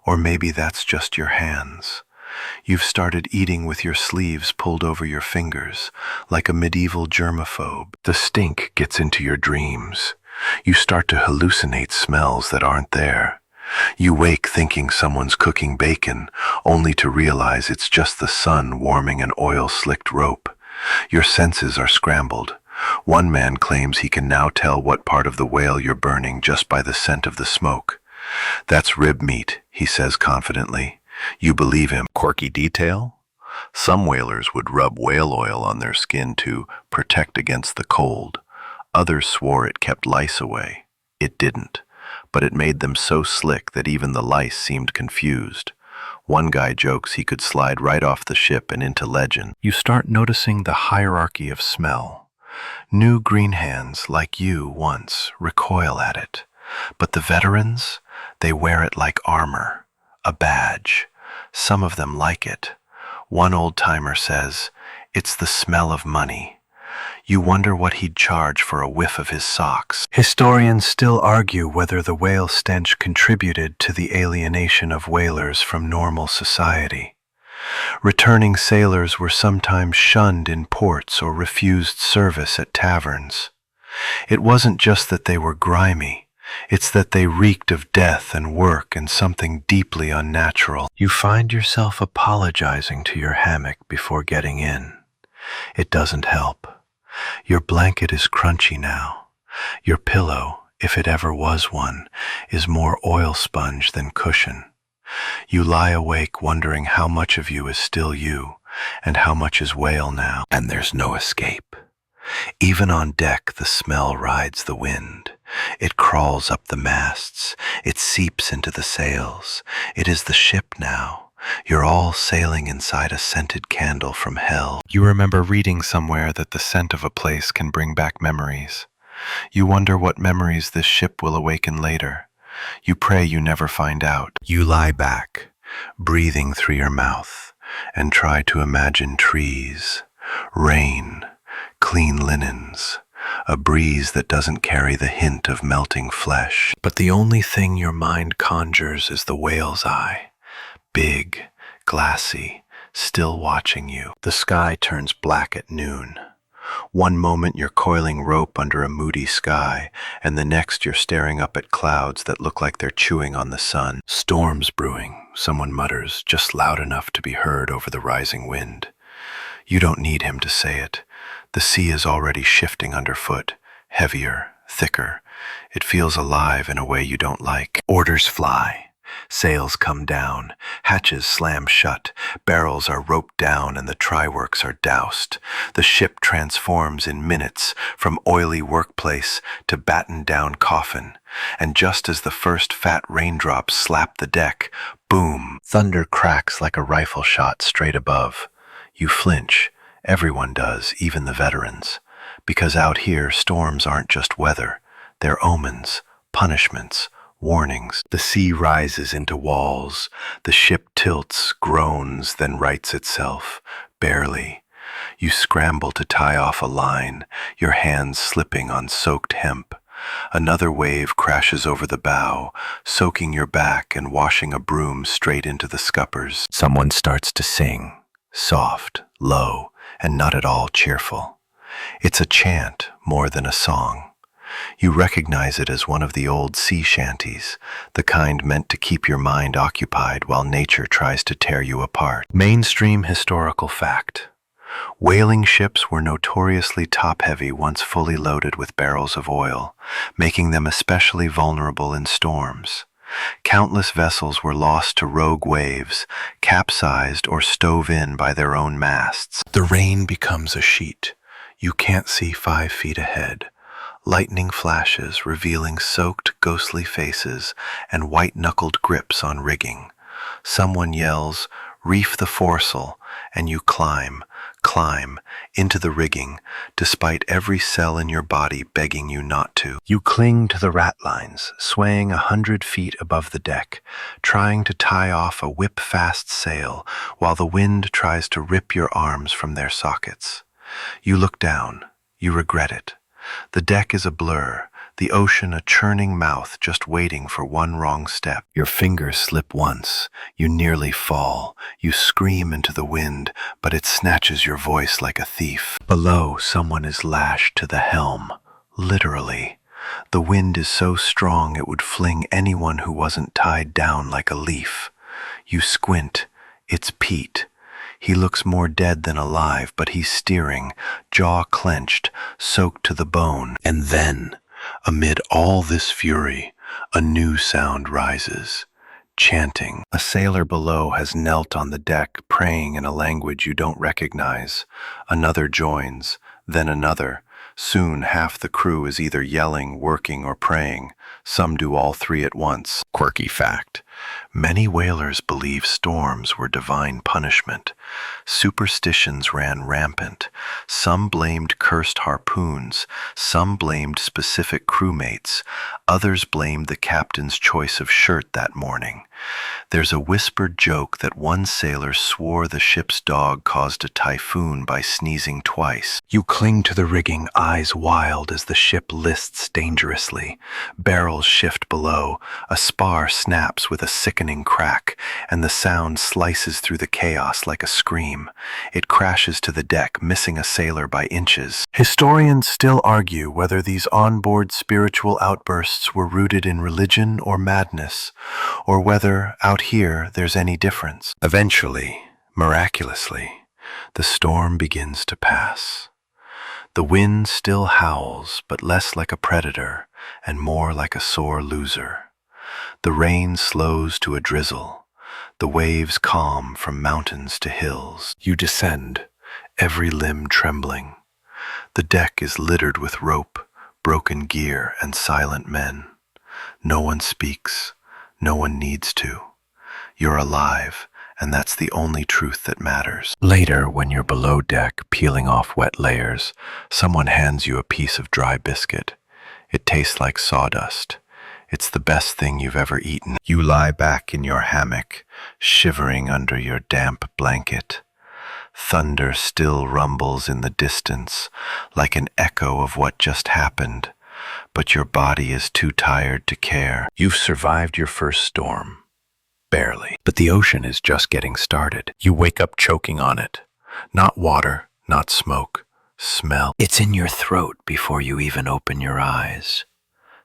Or maybe that's just your hands. You've started eating with your sleeves pulled over your fingers, like a medieval germaphobe. The stink gets into your dreams. You start to hallucinate smells that aren't there. You wake thinking someone's cooking bacon, only to realize it's just the sun warming an oil-slicked rope. Your senses are scrambled. One man claims he can now tell what part of the whale you're burning just by the scent of the smoke. "That's rib meat," he says confidently. You believe him. Quirky detail? Some whalers would rub whale oil on their skin to protect against the cold. Others swore it kept lice away. It didn't, but it made them so slick that even the lice seemed confused. One guy jokes he could slide right off the ship and into legend. You start noticing the hierarchy of smell. New green hands, like you once, recoil at it. But the veterans, they wear it like armor, a badge. Some of them like it. One old-timer says, "It's the smell of money." You wonder what he'd charge for a whiff of his socks. Historians still argue whether the whale stench contributed to the alienation of whalers from normal society. Returning sailors were sometimes shunned in ports or refused service at taverns. It wasn't just that they were grimy, it's that they reeked of death and work and something deeply unnatural. You find yourself apologizing to your hammock before getting in. It doesn't help. Your blanket is crunchy now. Your pillow, if it ever was one, is more oil sponge than cushion. You lie awake wondering how much of you is still you and how much is whale now. And there's no escape. Even on deck, the smell rides the wind. It crawls up the masts. It seeps into the sails. It is the ship now. You're all sailing inside a scented candle from hell. You remember reading somewhere that the scent of a place can bring back memories. You wonder what memories this ship will awaken later. You pray you never find out. You lie back, breathing through your mouth, and try to imagine trees, rain, clean linens, a breeze that doesn't carry the hint of melting flesh. But the only thing your mind conjures is the whale's eye. Big, glassy, still watching you. The sky turns black at noon. One moment you're coiling rope under a moody sky, and the next you're staring up at clouds that look like they're chewing on the sun. "Storm's brewing," someone mutters, just loud enough to be heard over the rising wind. You don't need him to say it. The sea is already shifting underfoot, heavier, thicker. It feels alive in a way you don't like. Orders fly. Sails come down, hatches slam shut, barrels are roped down and the try-works are doused. The ship transforms in minutes from oily workplace to battened-down coffin. And just as the first fat raindrops slap the deck, boom, thunder cracks like a rifle shot straight above. You flinch. Everyone does, even the veterans. Because out here, storms aren't just weather. They're omens, punishments, warnings. The sea rises into walls. The ship tilts, groans, then rights itself, barely. You scramble to tie off a line, your hands slipping on soaked hemp. Another wave crashes over the bow, soaking your back and washing a broom straight into the scuppers. Someone starts to sing, soft, low, and not at all cheerful. It's a chant more than a song. You recognize it as one of the old sea shanties, the kind meant to keep your mind occupied while nature tries to tear you apart. Mainstream historical fact. Whaling ships were notoriously top-heavy once fully loaded with barrels of oil, making them especially vulnerable in storms. Countless vessels were lost to rogue waves, capsized or stove in by their own masts. The rain becomes a sheet. You can't see 5 feet ahead. Lightning flashes, revealing soaked, ghostly faces and white-knuckled grips on rigging. Someone yells, "Reef the foresail," and you climb into the rigging, despite every cell in your body begging you not to. You cling to the ratlines, swaying 100 feet above the deck, trying to tie off a whip-fast sail while the wind tries to rip your arms from their sockets. You look down. You regret it. The deck is a blur, the ocean a churning mouth just waiting for one wrong step. Your fingers slip once, you nearly fall, you scream into the wind, but it snatches your voice like a thief. Below, someone is lashed to the helm, literally. The wind is so strong it would fling anyone who wasn't tied down like a leaf. You squint, it's Pete. He looks more dead than alive, but he's steering, jaw clenched, soaked to the bone. And then, amid all this fury, a new sound rises. Chanting. A sailor below has knelt on the deck, praying in a language you don't recognize. Another joins, then another. Soon half the crew is either yelling, working, or praying. Some do all three at once. Quirky fact. Many whalers believe storms were divine punishment. Superstitions ran rampant. Some blamed cursed harpoons. Some blamed specific crewmates. Others blamed the captain's choice of shirt that morning. There's a whispered joke that one sailor swore the ship's dog caused a typhoon by sneezing twice. You cling to the rigging, eyes wild as the ship lists dangerously. Barrels shift below, a spar snaps with a sickening crack, and the sound slices through the chaos like a scream. It crashes to the deck, missing a sailor by inches. Historians still argue whether these onboard spiritual outbursts were rooted in religion or madness, or whether, out here, there's any difference. Eventually, miraculously, the storm begins to pass. The wind still howls, but less like a predator and more like a sore loser. The rain slows to a drizzle. The waves calm from mountains to hills. You descend, every limb trembling. The deck is littered with rope, broken gear, and silent men. No one speaks. No one needs to. You're alive, and that's the only truth that matters. Later, when you're below deck, peeling off wet layers, someone hands you a piece of dry biscuit. It tastes like sawdust. It's the best thing you've ever eaten. You lie back in your hammock, shivering under your damp blanket. Thunder still rumbles in the distance, like an echo of what just happened, but your body is too tired to care. You've survived your first storm. Barely. But the ocean is just getting started. You wake up choking on it. Not water, not smoke. Smell. It's in your throat before you even open your eyes.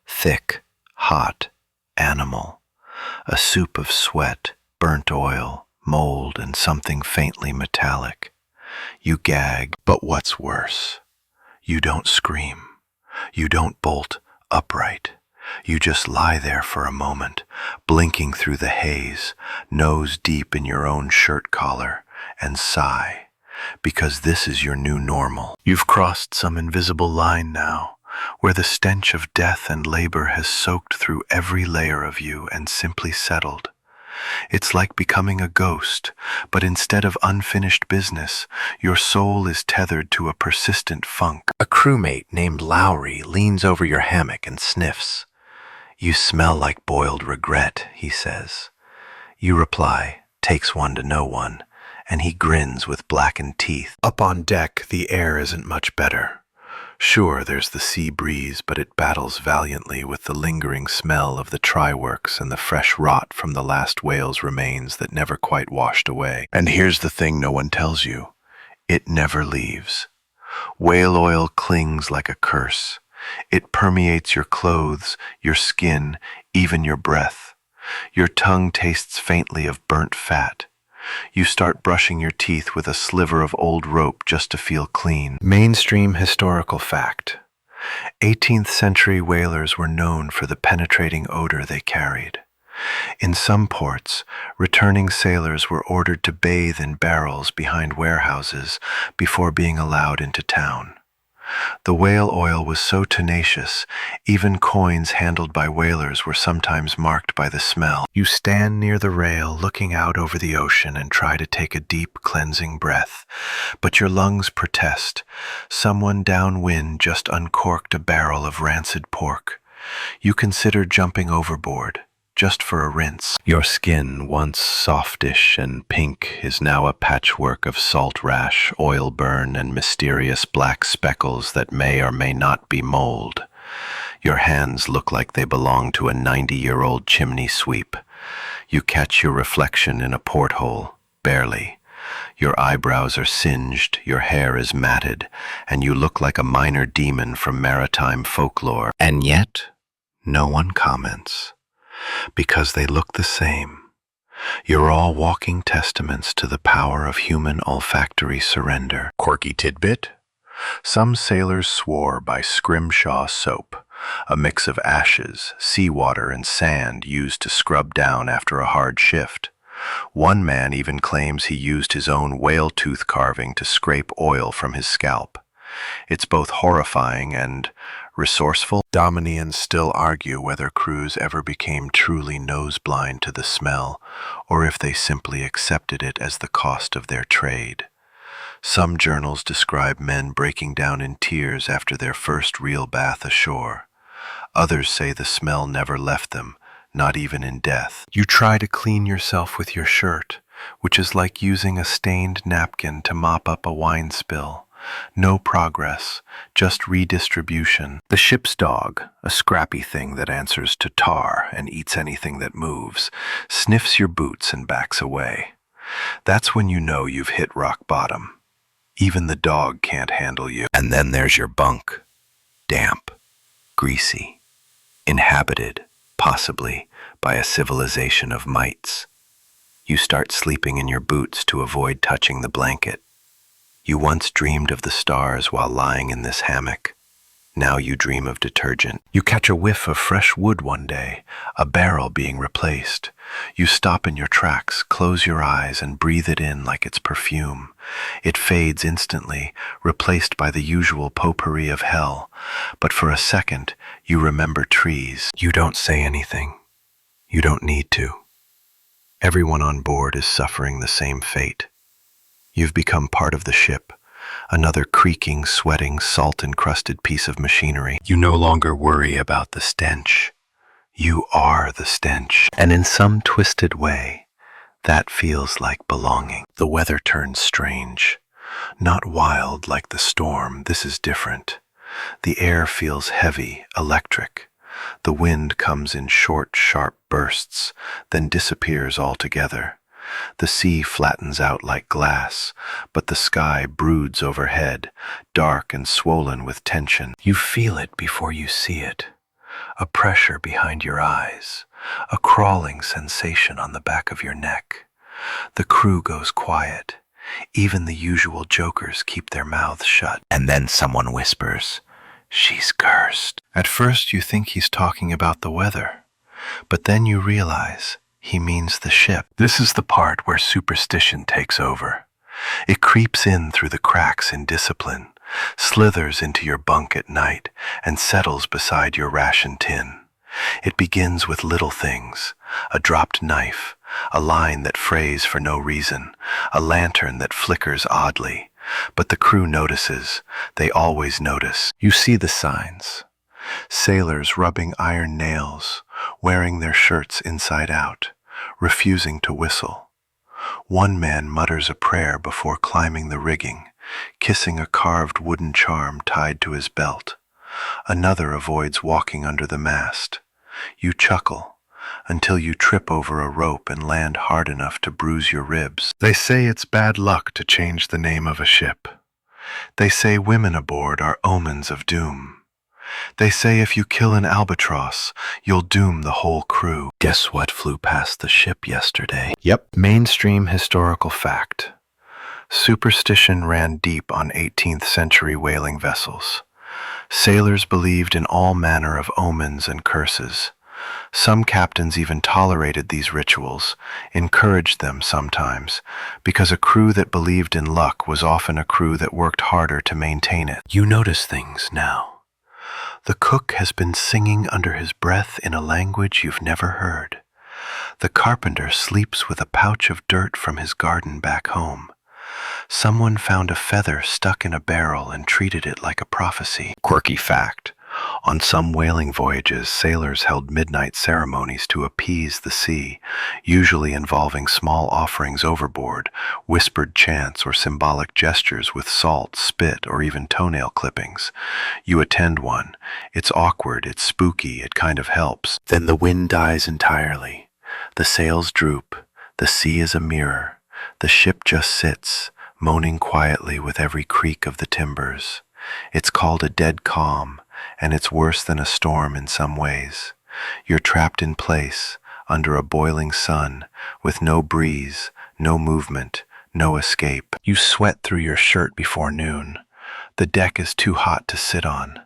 Thick, hot, animal. A soup of sweat, burnt oil, mold, and something faintly metallic. You gag, but what's worse? You don't scream. You don't bolt upright. You just lie there for a moment, blinking through the haze, nose deep in your own shirt collar, and sigh, because this is your new normal. You've crossed some invisible line now, where the stench of death and labor has soaked through every layer of you and simply settled. It's like becoming a ghost, but instead of unfinished business, your soul is tethered to a persistent funk. A crewmate named Lowry leans over your hammock and sniffs. "You smell like boiled regret," he says. You reply, "Takes one to know one," and he grins with blackened teeth. Up on deck, the air isn't much better. Sure, there's the sea breeze, but it battles valiantly with the lingering smell of the try-works and the fresh rot from the last whale's remains that never quite washed away. And here's the thing no one tells you. It never leaves. Whale oil clings like a curse. It permeates your clothes, your skin, even your breath. Your tongue tastes faintly of burnt fat. You start brushing your teeth with a sliver of old rope just to feel clean. Mainstream historical fact. 18th century whalers were known for the penetrating odor they carried. In some ports, returning sailors were ordered to bathe in barrels behind warehouses before being allowed into town. The whale oil was so tenacious, even coins handled by whalers were sometimes marked by the smell. You stand near the rail, looking out over the ocean and try to take a deep, cleansing breath, but your lungs protest. Someone downwind just uncorked a barrel of rancid pork. You consider jumping overboard, just for a rinse. Your skin, once softish and pink, is now a patchwork of salt rash, oil burn, and mysterious black speckles that may or may not be mold. Your hands look like they belong to a 90-year-old chimney sweep. You catch your reflection in a porthole, barely. Your eyebrows are singed, your hair is matted, and you look like a minor demon from maritime folklore. And yet, no one comments. Because they look the same. You're all walking testaments to the power of human olfactory surrender. Quirky tidbit: some sailors swore by scrimshaw soap, a mix of ashes, seawater, and sand used to scrub down after a hard shift. One man even claims he used his own whale tooth carving to scrape oil from his scalp. It's both horrifying and resourceful. Dominions still argue whether crews ever became truly nose-blind to the smell, or if they simply accepted it as the cost of their trade. Some journals describe men breaking down in tears after their first real bath ashore. Others say the smell never left them, not even in death. You try to clean yourself with your shirt, which is like using a stained napkin to mop up a wine spill. No progress, just redistribution. The ship's dog, a scrappy thing that answers to tar and eats anything that moves, sniffs your boots and backs away. That's when you know you've hit rock bottom. Even the dog can't handle you. And then there's your bunk. Damp, greasy, inhabited, possibly, by a civilization of mites. You start sleeping in your boots to avoid touching the blanket. You once dreamed of the stars while lying in this hammock. Now you dream of detergent. You catch a whiff of fresh wood one day, a barrel being replaced. You stop in your tracks, close your eyes, and breathe it in like it's perfume. It fades instantly, replaced by the usual potpourri of hell. But for a second, you remember trees. You don't say anything. You don't need to. Everyone on board is suffering the same fate. You've become part of the ship, another creaking, sweating, salt-encrusted piece of machinery. You no longer worry about the stench. You are the stench. And in some twisted way, that feels like belonging. The weather turns strange. Not wild like the storm, this is different. The air feels heavy, electric. The wind comes in short, sharp bursts, then disappears altogether. The sea flattens out like glass, but the sky broods overhead, dark and swollen with tension. You feel it before you see it. A pressure behind your eyes, a crawling sensation on the back of your neck. The crew goes quiet. Even the usual jokers keep their mouths shut. And then someone whispers, "She's cursed." At first you think he's talking about the weather, but then you realize he means the ship. This is the part where superstition takes over. It creeps in through the cracks in discipline, slithers into your bunk at night, and settles beside your ration tin. It begins with little things: a dropped knife, a line that frays for no reason, a lantern that flickers oddly. But the crew notices. They always notice. You see the signs. Sailors rubbing iron nails, wearing their shirts inside out, refusing to whistle. One man mutters a prayer before climbing the rigging, kissing a carved wooden charm tied to his belt. Another avoids walking under the mast. You chuckle until you trip over a rope and land hard enough to bruise your ribs. They say it's bad luck to change the name of a ship. They say women aboard are omens of doom. They say if you kill an albatross, you'll doom the whole crew. Guess what flew past the ship yesterday? Yep, mainstream historical fact. Superstition ran deep on 18th century whaling vessels. Sailors believed in all manner of omens and curses. Some captains even tolerated these rituals, encouraged them sometimes, because a crew that believed in luck was often a crew that worked harder to maintain it. You notice things now. The cook has been singing under his breath in a language you've never heard. The carpenter sleeps with a pouch of dirt from his garden back home. Someone found a feather stuck in a barrel and treated it like a prophecy. Quirky fact: on some whaling voyages, sailors held midnight ceremonies to appease the sea, usually involving small offerings overboard, whispered chants, or symbolic gestures with salt, spit, or even toenail clippings. You attend one. It's awkward, it's spooky, it kind of helps. Then the wind dies entirely. The sails droop. The sea is a mirror. The ship just sits, moaning quietly with every creak of the timbers. It's called a dead calm, and it's worse than a storm in some ways. You're trapped in place, under a boiling sun, with no breeze, no movement, no escape. You sweat through your shirt before noon. The deck is too hot to sit on.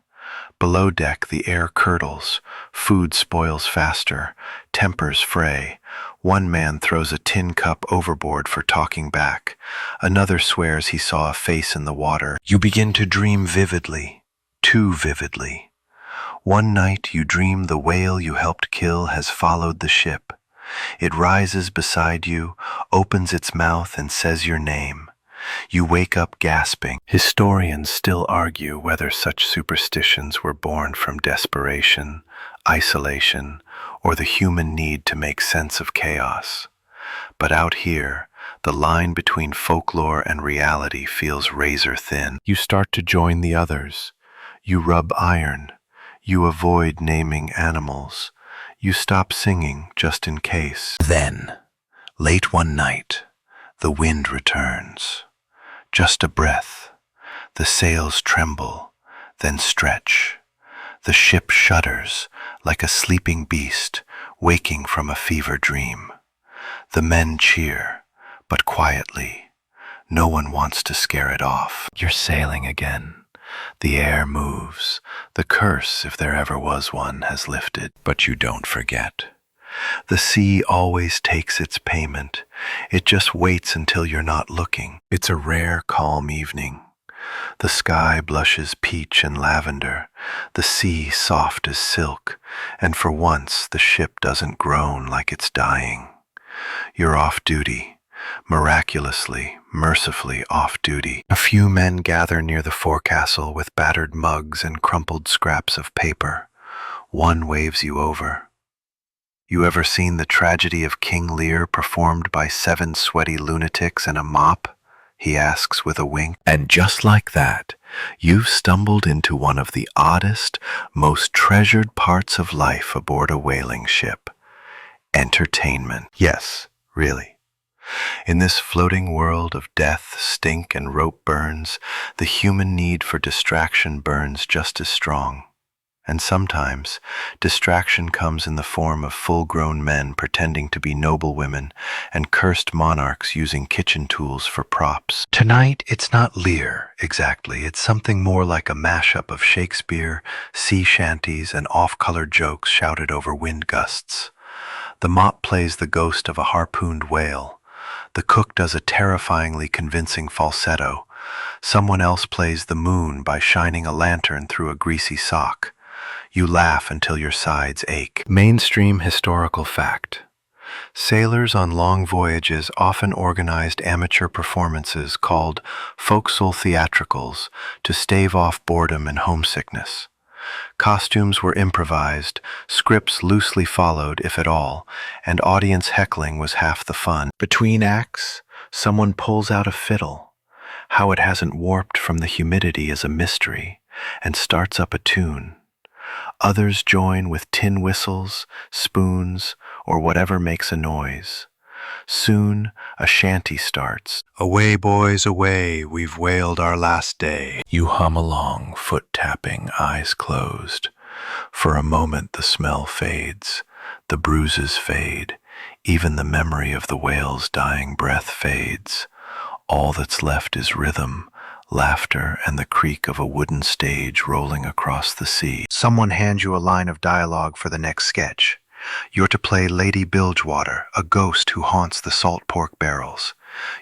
Below deck the air curdles, food spoils faster, tempers fray. One man throws a tin cup overboard for talking back. Another swears he saw a face in the water. You begin to dream vividly, too vividly. One night you dream the whale you helped kill has followed the ship. It rises beside you, opens its mouth and says your name. You wake up gasping. Historians still argue whether such superstitions were born from desperation, isolation, or the human need to make sense of chaos. But out here, the line between folklore and reality feels razor thin. You start to join the others. You rub iron. You avoid naming animals. You stop singing just in case. Then, late one night, the wind returns. Just a breath. The sails tremble, then stretch. The ship shudders like a sleeping beast waking from a fever dream. The men cheer, but quietly. No one wants to scare it off. You're sailing again. The air moves. The curse, if there ever was one, has lifted. But you don't forget. The sea always takes its payment. It just waits until you're not looking. It's a rare, calm evening. The sky blushes peach and lavender, the sea soft as silk, and for once the ship doesn't groan like it's dying. You're off duty, miraculously, mercifully off duty. A few men gather near the forecastle with battered mugs and crumpled scraps of paper. One waves you over. You ever seen the tragedy of King Lear performed by 7 sweaty lunatics and a mop? He asks with a wink. And just like that, you've stumbled into one of the oddest, most treasured parts of life aboard a whaling ship. Entertainment. Yes, really. In this floating world of death, stink, and rope burns, the human need for distraction burns just as strong. And sometimes, distraction comes in the form of full-grown men pretending to be noble women and cursed monarchs using kitchen tools for props. Tonight, it's not Lear, exactly. It's something more like a mashup of Shakespeare, sea shanties, and off-colored jokes shouted over wind gusts. The mop plays the ghost of a harpooned whale. The cook does a terrifyingly convincing falsetto. Someone else plays the moon by shining a lantern through a greasy sock. You laugh until your sides ache. Mainstream historical fact. Sailors on long voyages often organized amateur performances called forecastle theatricals to stave off boredom and homesickness. Costumes were improvised, scripts loosely followed, if at all, and audience heckling was half the fun. Between acts, someone pulls out a fiddle. How it hasn't warped from the humidity is a mystery, and starts up a tune. Others join with tin whistles, spoons, or whatever makes a noise. Soon, a shanty starts. Away, boys, away, we've whaled our last day. You hum along, foot tapping, eyes closed. For a moment the smell fades, the bruises fade, even the memory of the whale's dying breath fades. All that's left is rhythm, laughter, and the creak of a wooden stage rolling across the sea. Someone hands you a line of dialogue for the next sketch. You're to play Lady Bilgewater, a ghost who haunts the salt pork barrels.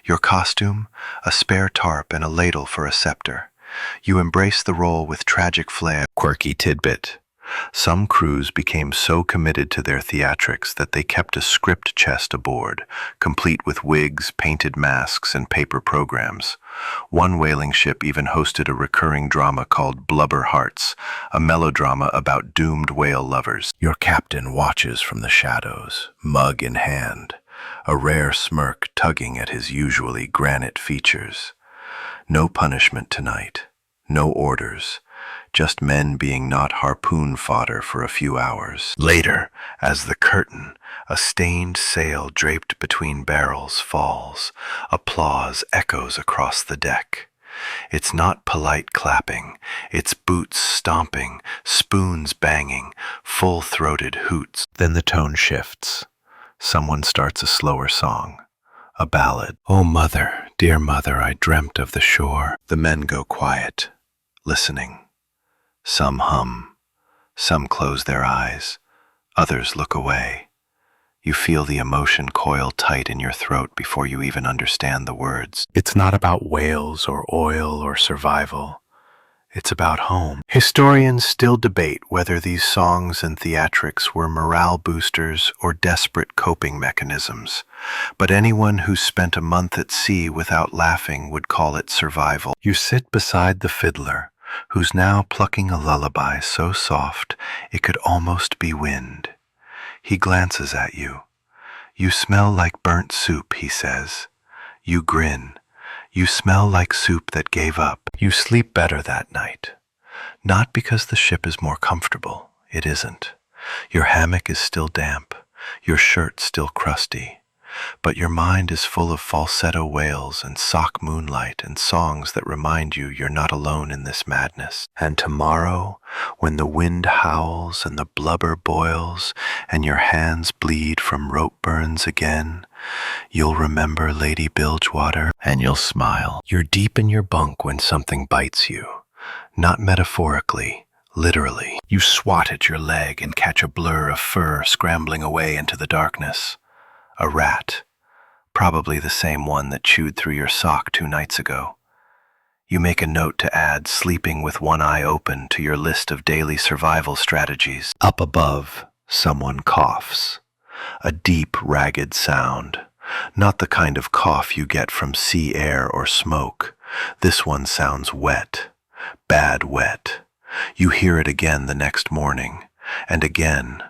Your costume? A spare tarp and a ladle for a scepter. You embrace the role with tragic flair. Quirky tidbit. Some crews became so committed to their theatrics that they kept a script chest aboard, complete with wigs, painted masks, and paper programs. One whaling ship even hosted a recurring drama called Blubber Hearts, a melodrama about doomed whale lovers. Your captain watches from the shadows, mug in hand, a rare smirk tugging at his usually granite features. No punishment tonight, no orders. Just men being not harpoon fodder for a few hours. Later, as the curtain, a stained sail draped between barrels, falls, applause echoes across the deck. It's not polite clapping, it's boots stomping, spoons banging, full-throated hoots. Then the tone shifts. Someone starts a slower song, a ballad. Oh, mother, dear mother, I dreamt of the shore. The men go quiet, listening. Some hum, some close their eyes, others look away. You feel the emotion coil tight in your throat before you even understand the words. It's not about whales or oil or survival. It's about home. Historians still debate whether these songs and theatrics were morale boosters or desperate coping mechanisms, but anyone who spent a month at sea without laughing would call it survival. You sit beside the fiddler, who's now plucking a lullaby so soft it could almost be wind. He glances at you. You smell like burnt soup, he says. You grin. You smell like soup that gave up. You sleep better that night. Not because the ship is more comfortable. It isn't. Your hammock is still damp. Your shirt still crusty. But your mind is full of falsetto wails and sock moonlight and songs that remind you you're not alone in this madness. And tomorrow, when the wind howls and the blubber boils and your hands bleed from rope burns again, you'll remember Lady Bilgewater and you'll smile. You're deep in your bunk when something bites you. Not metaphorically, literally. You swat at your leg and catch a blur of fur scrambling away into the darkness. A rat, probably the same one that chewed through your sock 2 nights ago. You make a note to add sleeping with one eye open to your list of daily survival strategies. Up above, someone coughs. A deep, ragged sound. Not the kind of cough you get from sea air or smoke. This one sounds wet. Bad wet. You hear it again the next morning, and again.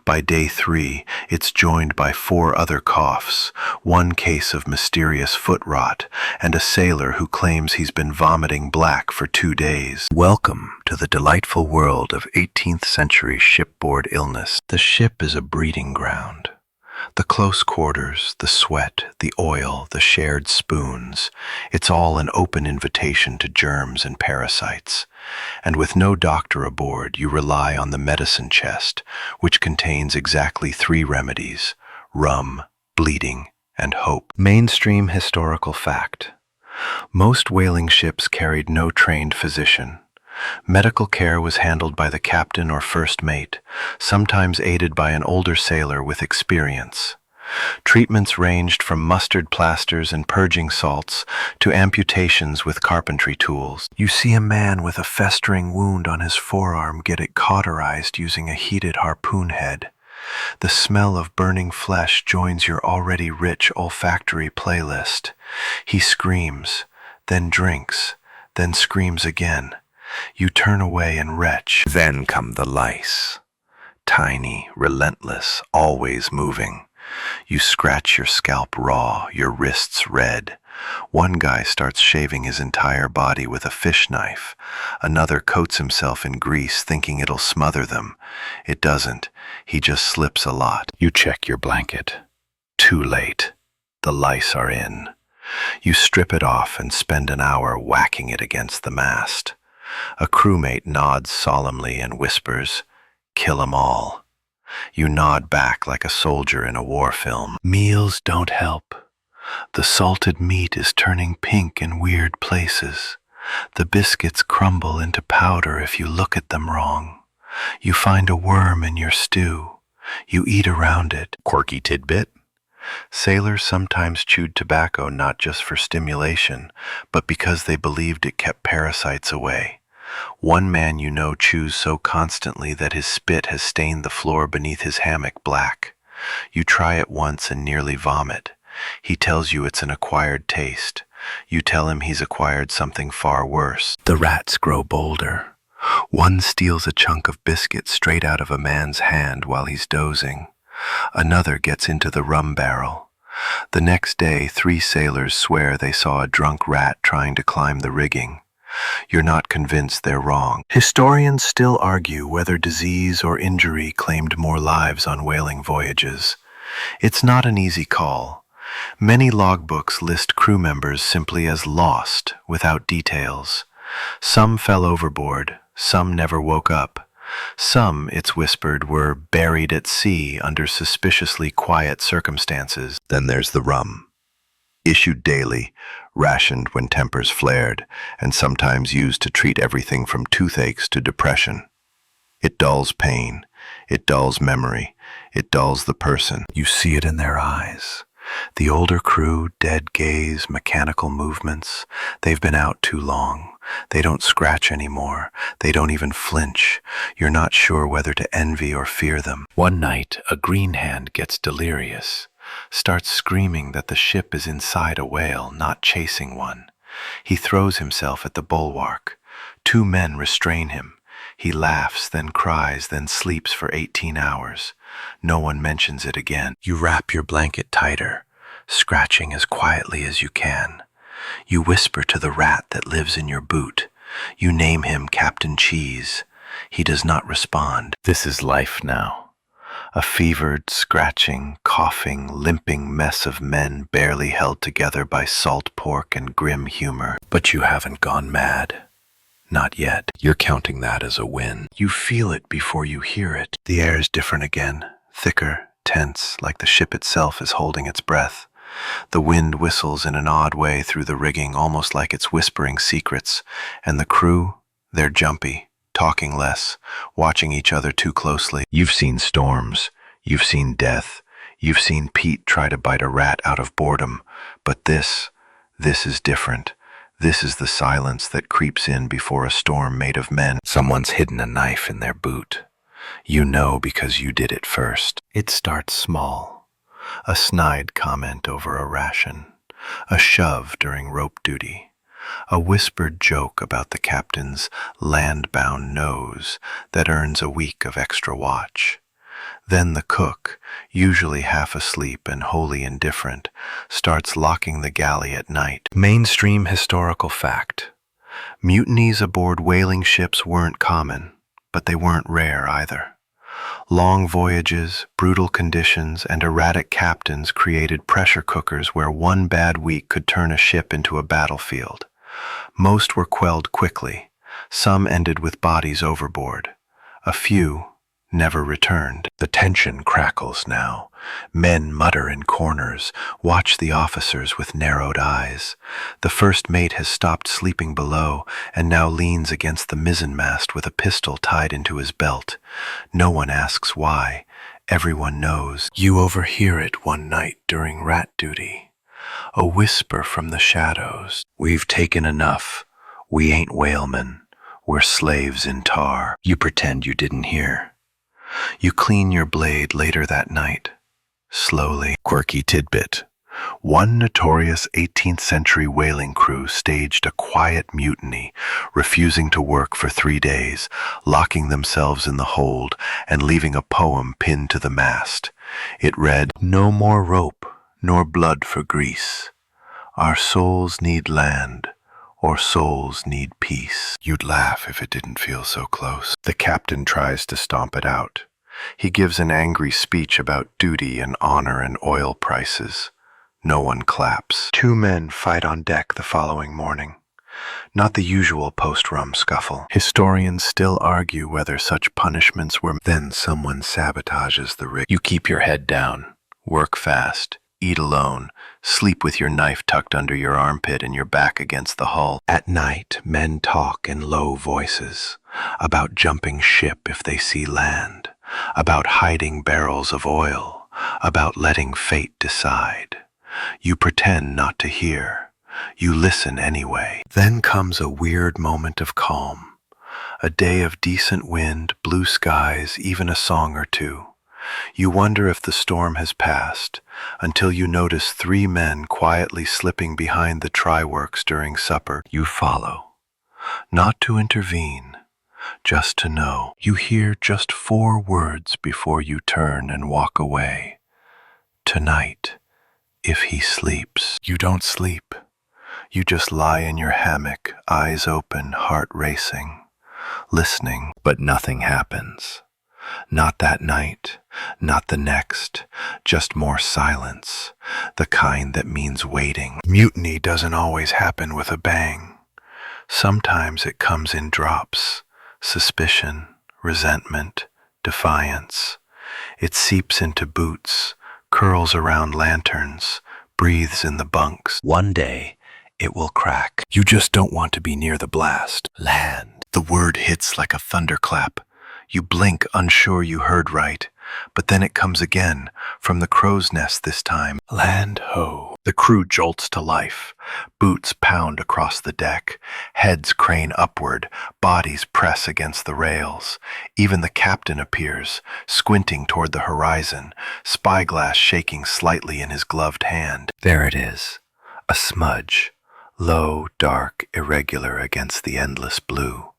By day 3, it's joined by 4 other coughs, 1 case of mysterious foot rot, and a sailor who claims he's been vomiting black for 2 days. Welcome to the delightful world of 18th century shipboard illness. The ship is a breeding ground. The close quarters, the sweat, the oil, the shared spoons, it's all an open invitation to germs and parasites. And with no doctor aboard, you rely on the medicine chest, which contains exactly 3 remedies: rum, bleeding, and hope. Mainstream historical fact. Most whaling ships carried no trained physician. Medical care was handled by the captain or first mate, sometimes aided by an older sailor with experience. Treatments ranged from mustard plasters and purging salts to amputations with carpentry tools. You see a man with a festering wound on his forearm get it cauterized using a heated harpoon head. The smell of burning flesh joins your already rich olfactory playlist. He screams, then drinks, then screams again. You turn away and retch. Then come the lice. Tiny, relentless, always moving. You scratch your scalp raw, your wrists red. One guy starts shaving his entire body with a fish knife. Another coats himself in grease thinking it'll smother them. It doesn't. He just slips a lot. You check your blanket. Too late. The lice are in. You strip it off and spend an hour whacking it against the mast. A crewmate nods solemnly and whispers, "Kill 'em all." You nod back like a soldier in a war film. Meals don't help. The salted meat is turning pink in weird places. The biscuits crumble into powder if you look at them wrong. You find a worm in your stew. You eat around it. Quirky tidbit. Sailors sometimes chewed tobacco not just for stimulation, but because they believed it kept parasites away. One man you know chews so constantly that his spit has stained the floor beneath his hammock black. You try it once and nearly vomit. He tells you it's an acquired taste. You tell him he's acquired something far worse. The rats grow bolder. One steals a chunk of biscuit straight out of a man's hand while he's dozing. Another gets into the rum barrel. The next day, 3 sailors swear they saw a drunk rat trying to climb the rigging. You're not convinced they're wrong. Historians still argue whether disease or injury claimed more lives on whaling voyages. It's not an easy call. Many logbooks list crew members simply as lost, without details. Some fell overboard, some never woke up, Some, it's whispered, were buried at sea under suspiciously quiet circumstances. Then there's the rum, issued daily, rationed when tempers flared, and sometimes used to treat everything from toothaches to depression. It dulls pain, it dulls memory, it dulls the person. You see it in their eyes. The older crew, dead gaze, mechanical movements. They've been out too long. They don't scratch anymore. They don't even flinch. You're not sure whether to envy or fear them. One night, a green hand gets delirious, starts screaming that the ship is inside a whale, not chasing one. He throws himself at the bulwark. 2 men restrain him. He laughs, then cries, then sleeps for 18 hours. No one mentions it again. You wrap your blanket tighter, scratching as quietly as you can. You whisper to the rat that lives in your boot. You name him Captain Cheese. He does not respond. This is life now. A fevered, scratching, coughing, limping mess of men barely held together by salt pork and grim humor. But you haven't gone mad. Not yet. You're counting that as a win. You feel it before you hear it. The air is different again, thicker, tense, like the ship itself is holding its breath. The wind whistles in an odd way through the rigging, almost like it's whispering secrets. And the crew, they're jumpy, talking less, watching each other too closely. You've seen storms. You've seen death. You've seen Pete try to bite a rat out of boredom. But this is different. This is the silence that creeps in before a storm made of men. Someone's hidden a knife in their boot. You know because you did it first. It starts small. A snide comment over a ration. A shove during rope duty. A whispered joke about the captain's land-bound nose that earns a week of extra watch. Then the cook, usually half asleep and wholly indifferent, starts locking the galley at night. Mainstream historical fact. Mutinies aboard whaling ships weren't common, but they weren't rare either. Long voyages, brutal conditions, and erratic captains created pressure cookers where one bad week could turn a ship into a battlefield. Most were quelled quickly. Some ended with bodies overboard. A few never returned. The tension crackles now. Men mutter in corners, watch the officers with narrowed eyes. The first mate has stopped sleeping below and now leans against the mizzenmast with a pistol tied into his belt. No one asks why. Everyone knows. You overhear it one night during rat duty. A whisper from the shadows. We've taken enough. We ain't whalemen. We're slaves in tar. You pretend you didn't hear. You clean your blade later that night. Slowly. Quirky tidbit. One notorious 18th century whaling crew staged a quiet mutiny, refusing to work for 3 days, locking themselves in the hold and leaving a poem pinned to the mast. It read, "No more rope, nor blood for grease. Our souls need land, or souls need peace." You'd laugh if it didn't feel so close. The captain tries to stomp it out. He gives an angry speech about duty and honor and oil prices. No one claps. 2 men fight on deck the following morning. Not the usual post-rum scuffle. Historians still argue whether such punishments were. Then someone sabotages the rig. You keep your head down, work fast, eat alone, sleep with your knife tucked under your armpit and your back against the hull. At night, men talk in low voices about jumping ship if they see land, about hiding barrels of oil, about letting fate decide. You pretend not to hear. You listen anyway. Then comes a weird moment of calm. A day of decent wind, blue skies, even a song or two. You wonder if the storm has passed, until you notice 3 men quietly slipping behind the try-works during supper. You follow. Not to intervene, just to know. You hear just 4 words before you turn and walk away. Tonight, if he sleeps. You don't sleep. You just lie in your hammock, eyes open, heart racing, listening, but nothing happens. Not that night, not the next, just more silence, the kind that means waiting. Mutiny doesn't always happen with a bang. Sometimes it comes in drops, suspicion, resentment, defiance. It seeps into boots, curls around lanterns, breathes in the bunks. One day, it will crack. You just don't want to be near the blast. Land. The word hits like a thunderclap. You blink, unsure you heard right. But then it comes again, from the crow's nest this time. Land ho. The crew jolts to life. Boots pound across the deck. Heads crane upward. Bodies press against the rails. Even the captain appears, squinting toward the horizon, spyglass shaking slightly in his gloved hand. There it is. A smudge. Low, dark, irregular against the endless blue.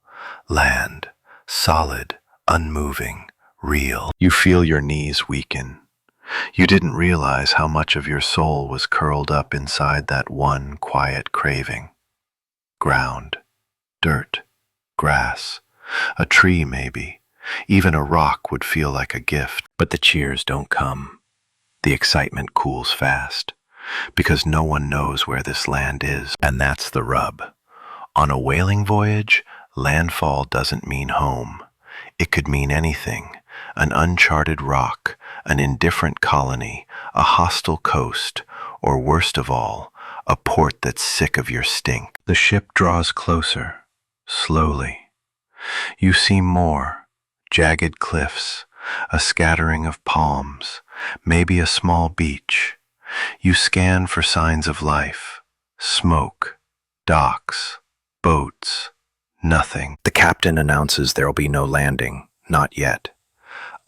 Land. Solid, unmoving, real. You feel your knees weaken. You didn't realize how much of your soul was curled up inside that one quiet craving. Ground, dirt, grass, a tree maybe, even a rock would feel like a gift. But the cheers don't come. The excitement cools fast, because no one knows where this land is, and that's the rub. On a whaling voyage, landfall doesn't mean home. It could mean anything. An uncharted rock, an indifferent colony, a hostile coast, or worst of all, a port that's sick of your stink. The ship draws closer, slowly. You see more, jagged cliffs, a scattering of palms, maybe a small beach. You scan for signs of life, smoke, docks, boats, nothing. The captain announces there'll be no landing, not yet.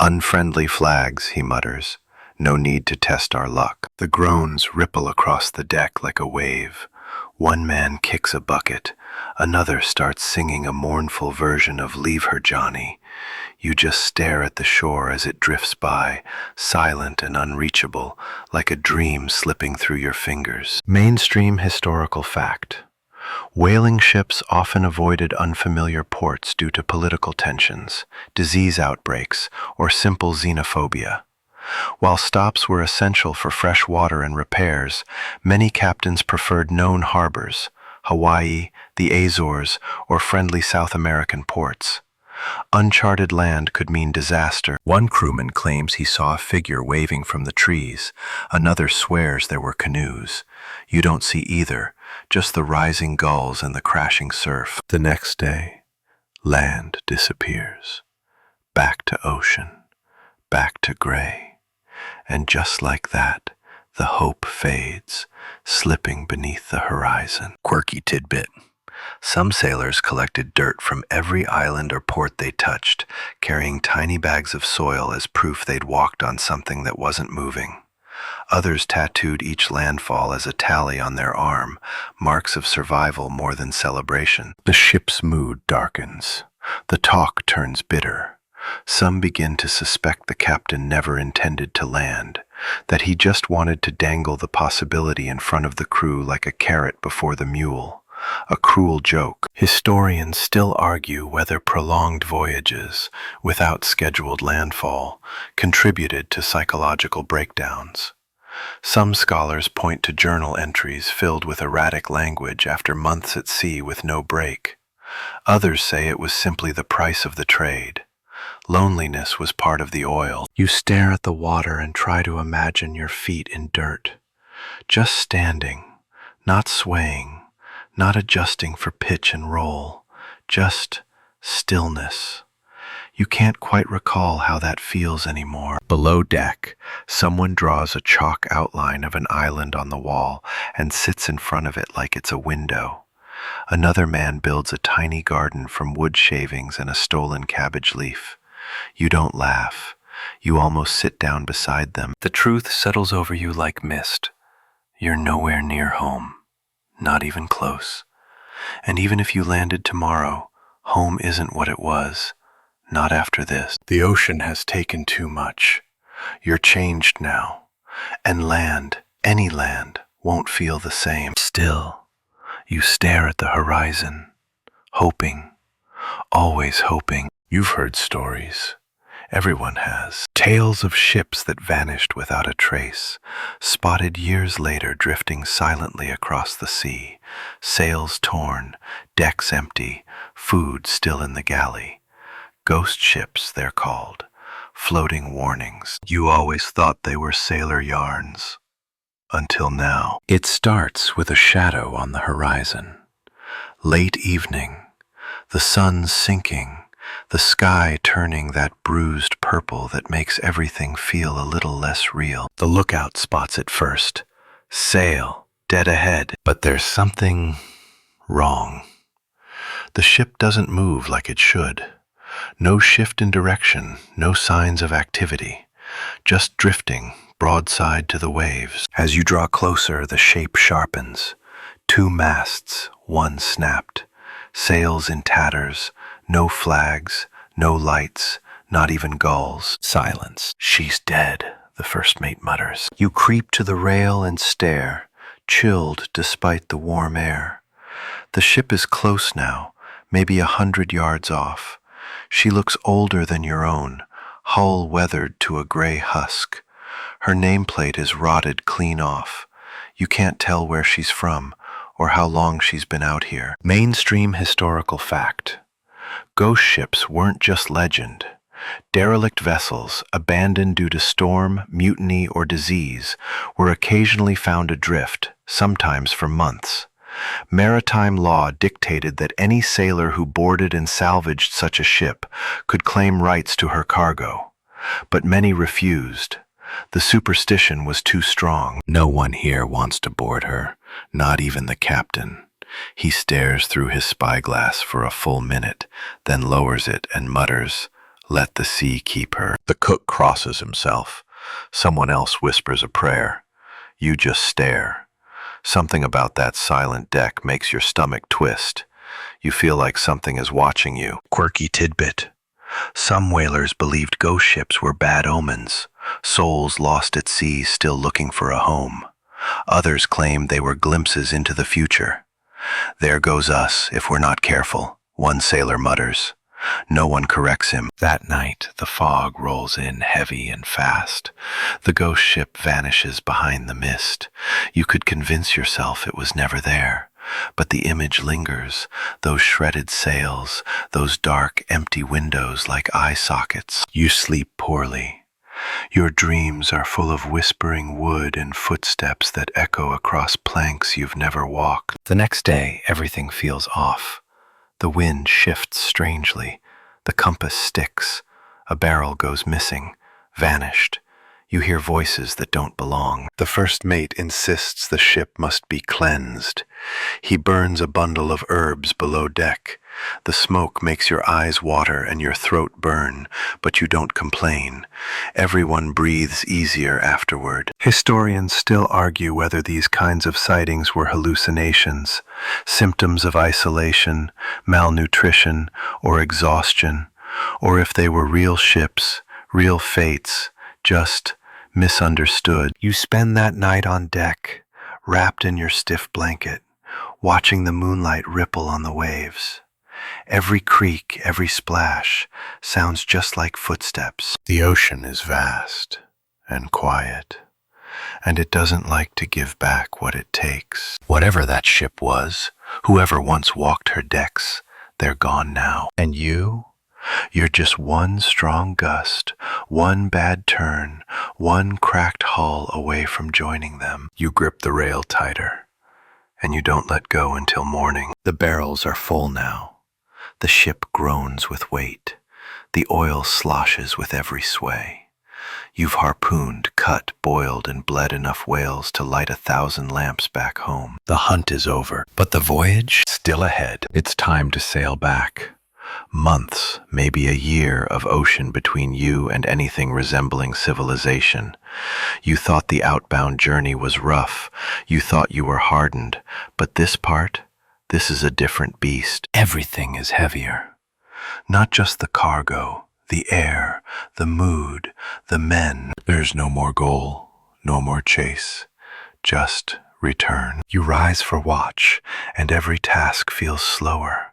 Unfriendly flags, he mutters. No need to test our luck. The groans ripple across the deck like a wave. One man kicks a bucket. Another starts singing a mournful version of Leave Her, Johnny. You just stare at the shore as it drifts by, silent and unreachable, like a dream slipping through your fingers. Mainstream historical fact. Whaling ships often avoided unfamiliar ports due to political tensions, disease outbreaks, or simple xenophobia. While stops were essential for fresh water and repairs, many captains preferred known harbors, Hawaii, the Azores, or friendly South American ports. Uncharted land could mean disaster. One crewman claims he saw a figure waving from the trees. Another swears there were canoes. You don't see either, just the rising gulls and the crashing surf. The next day, land disappears. Back to ocean, back to gray. And just like that, the hope fades, slipping beneath the horizon. Quirky tidbit. Some sailors collected dirt from every island or port they touched, carrying tiny bags of soil as proof they'd walked on something that wasn't moving. Others tattooed each landfall as a tally on their arm, marks of survival more than celebration. The ship's mood darkens. The talk turns bitter. Some begin to suspect the captain never intended to land, that he just wanted to dangle the possibility in front of the crew like a carrot before the mule. A cruel joke. Historians still argue whether prolonged voyages, without scheduled landfall, contributed to psychological breakdowns. Some scholars point to journal entries filled with erratic language after months at sea with no break. Others say it was simply the price of the trade. Loneliness was part of the oil. You stare at the water and try to imagine your feet in dirt. Just standing, not swaying, not adjusting for pitch and roll, just stillness. You can't quite recall how that feels anymore. Below deck, someone draws a chalk outline of an island on the wall and sits in front of it like it's a window. Another man builds a tiny garden from wood shavings and a stolen cabbage leaf. You don't laugh. You almost sit down beside them. The truth settles over you like mist. You're nowhere near home. Not even close. And even if you landed tomorrow, home isn't what it was. Not after this. The ocean has taken too much. You're changed now. And land, any land, won't feel the same. Still, you stare at the horizon, hoping, always hoping. You've heard stories. Everyone has. Tales of ships that vanished without a trace, spotted years later drifting silently across the sea, sails torn, decks empty, food still in the galley. Ghost ships, they're called. Floating warnings. You always thought they were sailor yarns. Until now. It starts with a shadow on the horizon. Late evening. The sun sinking. The sky turning that bruised purple that makes everything feel a little less real. The lookout spots it first. Sail, dead ahead. But there's something wrong. The ship doesn't move like it should. No shift in direction, no signs of activity. Just drifting, broadside to the waves. As you draw closer, the shape sharpens. 2 masts, one snapped. Sails in tatters, no flags, no lights, not even gulls. Silence. She's dead, the first mate mutters. You creep to the rail and stare, chilled despite the warm air. The ship is close now, maybe 100 yards off. She looks older than your own, hull weathered to a gray husk. Her nameplate is rotted clean off. You can't tell where she's from or how long she's been out here. Mainstream historical fact. Ghost ships weren't just legend. Derelict vessels, abandoned due to storm, mutiny, or disease, were occasionally found adrift, sometimes for months. Maritime law dictated that any sailor who boarded and salvaged such a ship could claim rights to her cargo. But many refused. The superstition was too strong. No one here wants to board her, not even the captain. He stares through his spyglass for a full minute, then lowers it and mutters, "Let the sea keep her." The cook crosses himself. Someone else whispers a prayer. You just stare. Something about that silent deck makes your stomach twist. You feel like something is watching you. Quirky tidbit. Some whalers believed ghost ships were bad omens, souls lost at sea still looking for a home. Others claimed they were glimpses into the future. "There goes us, if we're not careful," one sailor mutters. No one corrects him. That night, the fog rolls in heavy and fast. The ghost ship vanishes behind the mist. You could convince yourself it was never there, but the image lingers, those shredded sails, those dark, empty windows like eye sockets. You sleep poorly. Your dreams are full of whispering wood and footsteps that echo across planks you've never walked. The next day, everything feels off. The wind shifts strangely. The compass sticks. A barrel goes missing, vanished. You hear voices that don't belong. The first mate insists the ship must be cleansed. He burns a bundle of herbs below deck. The smoke makes your eyes water and your throat burn, but you don't complain. Everyone breathes easier afterward. Historians still argue whether these kinds of sightings were hallucinations, symptoms of isolation, malnutrition, or exhaustion, or if they were real ships, real fates, just misunderstood. You spend that night on deck, wrapped in your stiff blanket, watching the moonlight ripple on the waves. Every creak, every splash sounds just like footsteps. The ocean is vast and quiet, and it doesn't like to give back what it takes. Whatever that ship was, whoever once walked her decks, they're gone now. And you're just one strong gust, one bad turn, one cracked hull away from joining them. You grip the rail tighter, and you don't let go until morning. The barrels are full now. The ship groans with weight. The oil sloshes with every sway. You've harpooned, cut, boiled, and bled enough whales to light 1,000 lamps back home. The hunt is over, but the voyage still ahead. It's time to sail back. Months, maybe a year of ocean between you and anything resembling civilization. You thought the outbound journey was rough. You thought you were hardened, but this is a different beast. Everything is heavier. Not just the cargo, the air, the mood, the men. There's no more goal, no more chase, just return. You rise for watch, and every task feels slower.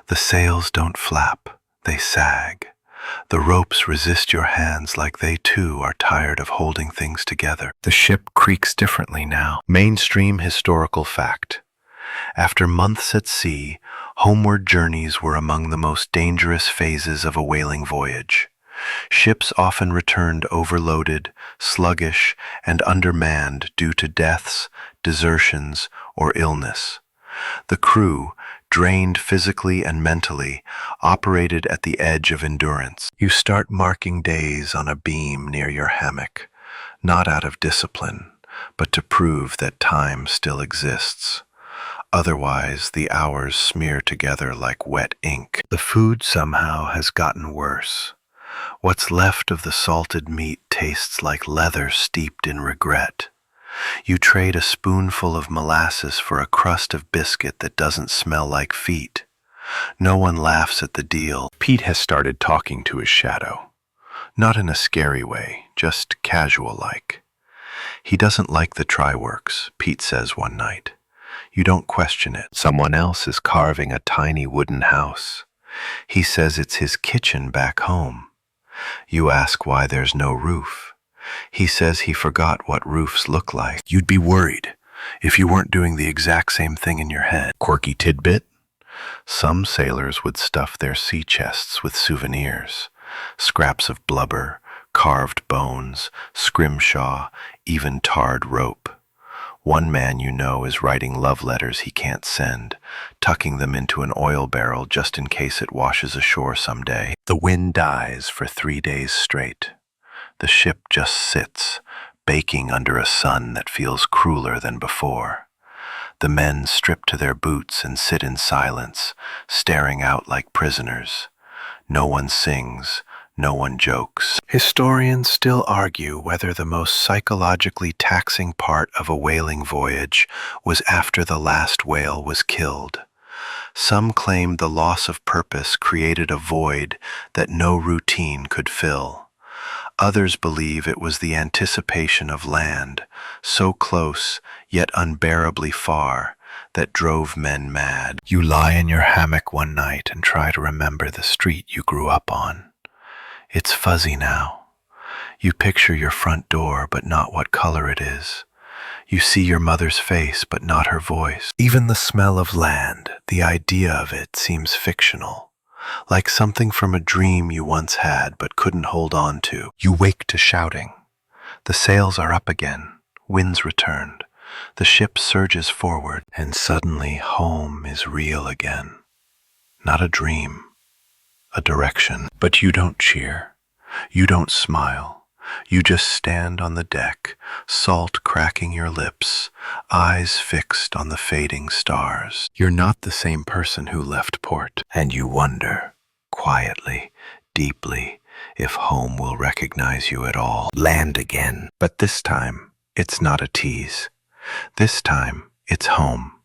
The sails don't flap, they sag. The ropes resist your hands like they too are tired of holding things together. The ship creaks differently now. Mainstream historical fact. After months at sea, Homeward journeys were among the most dangerous phases of a whaling voyage. Ships often returned overloaded, sluggish, and undermanned due to deaths, desertions, or illness. The crew, drained physically and mentally, operated at the edge of endurance. You start marking days on a beam near your hammock, not out of discipline, but to prove that time still exists. Otherwise, the hours smear together like wet ink. The food somehow has gotten worse. What's left of the salted meat tastes like leather steeped in regret. You trade a spoonful of molasses for a crust of biscuit that doesn't smell like feet. No one laughs at the deal. Pete has started talking to his shadow. Not in a scary way, just casual-like. He doesn't like the try-works, Pete says one night. You don't question it. Someone else is carving a tiny wooden house. He says it's his kitchen back home. You ask why there's no roof. He says he forgot what roofs look like. You'd be worried if you weren't doing the exact same thing in your head. Quirky tidbit? Some sailors would stuff their sea chests with souvenirs, scraps of blubber, carved bones, scrimshaw, even tarred rope. One man you know is writing love letters he can't send, tucking them into an oil barrel just in case it washes ashore someday. The wind dies for 3 days straight. The ship just sits, baking under a sun that feels crueler than before. The men strip to their boots and sit in silence, staring out like prisoners. No one sings, no one jokes. Historians still argue whether the most psychologically taxing part of a whaling voyage was after the last whale was killed. Some claim the loss of purpose created a void that no routine could fill. Others believe it was the anticipation of land, so close yet unbearably far, that drove men mad. You lie in your hammock one night and try to remember the street you grew up on. It's fuzzy now. You picture your front door, but not what color it is. You see your mother's face, but not her voice. Even the smell of land, the idea of it, seems fictional, like something from a dream you once had but couldn't hold on to. You wake to shouting. The sails are up again, winds returned. The ship surges forward, and suddenly home is real again. Not a dream, a direction. But you don't cheer. You don't smile. You just stand on the deck, salt cracking your lips, eyes fixed on the fading stars. You're not the same person who left port, and you wonder, quietly, deeply, if home will recognize you at all. Land again. But this time, it's not a tease. This time, it's home,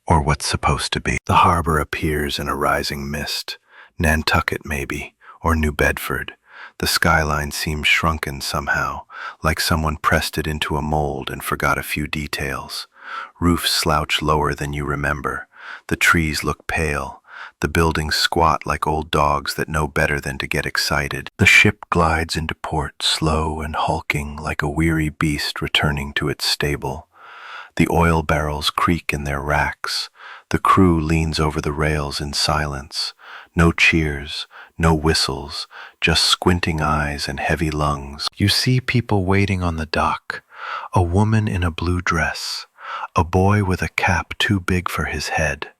or what's supposed to be. The harbor appears in a rising mist, Nantucket maybe, or New Bedford. The skyline seems shrunken somehow, like someone pressed it into a mold and forgot a few details. Roofs slouch lower than you remember. The trees look pale. The buildings squat like old dogs that know better than to get excited. The ship glides into port, slow and hulking like a weary beast returning to its stable. The oil barrels creak in their racks. The crew leans over the rails in silence. No cheers, no whistles, just squinting eyes and heavy lungs. You see people waiting on the dock, a woman in a blue dress, a boy with a cap too big for his head.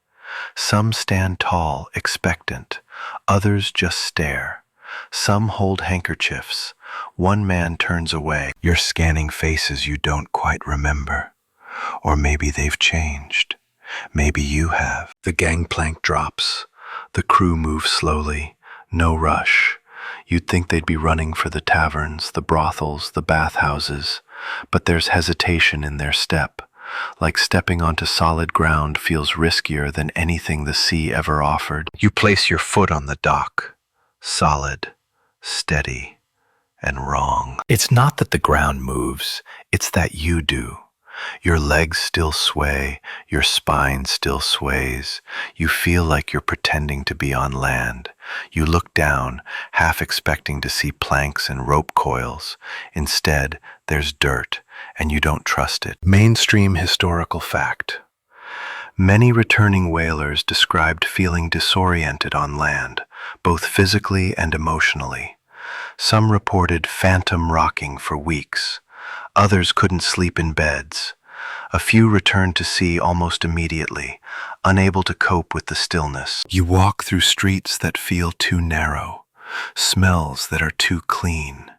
Some stand tall, expectant, others just stare. Some hold handkerchiefs. One man turns away. You're scanning faces you don't quite remember. Or maybe they've changed. Maybe you have. The gangplank drops. The crew moves slowly. No rush. You'd think they'd be running for the taverns, the brothels, the bathhouses, but there's hesitation in their step, like stepping onto solid ground feels riskier than anything the sea ever offered. You place your foot on the dock, solid, steady, and wrong. It's not that the ground moves, it's that you do. Your legs still sway, your spine still sways. You feel like you're pretending to be on land. You look down, half expecting to see planks and rope coils. Instead, there's dirt, and you don't trust it. Mainstream historical fact. Many returning whalers described feeling disoriented on land, both physically and emotionally. Some reported phantom rocking for weeks. Others couldn't sleep in beds. A few returned to sea almost immediately, unable to cope with the stillness. You walk through streets that feel too narrow, smells that are too clean.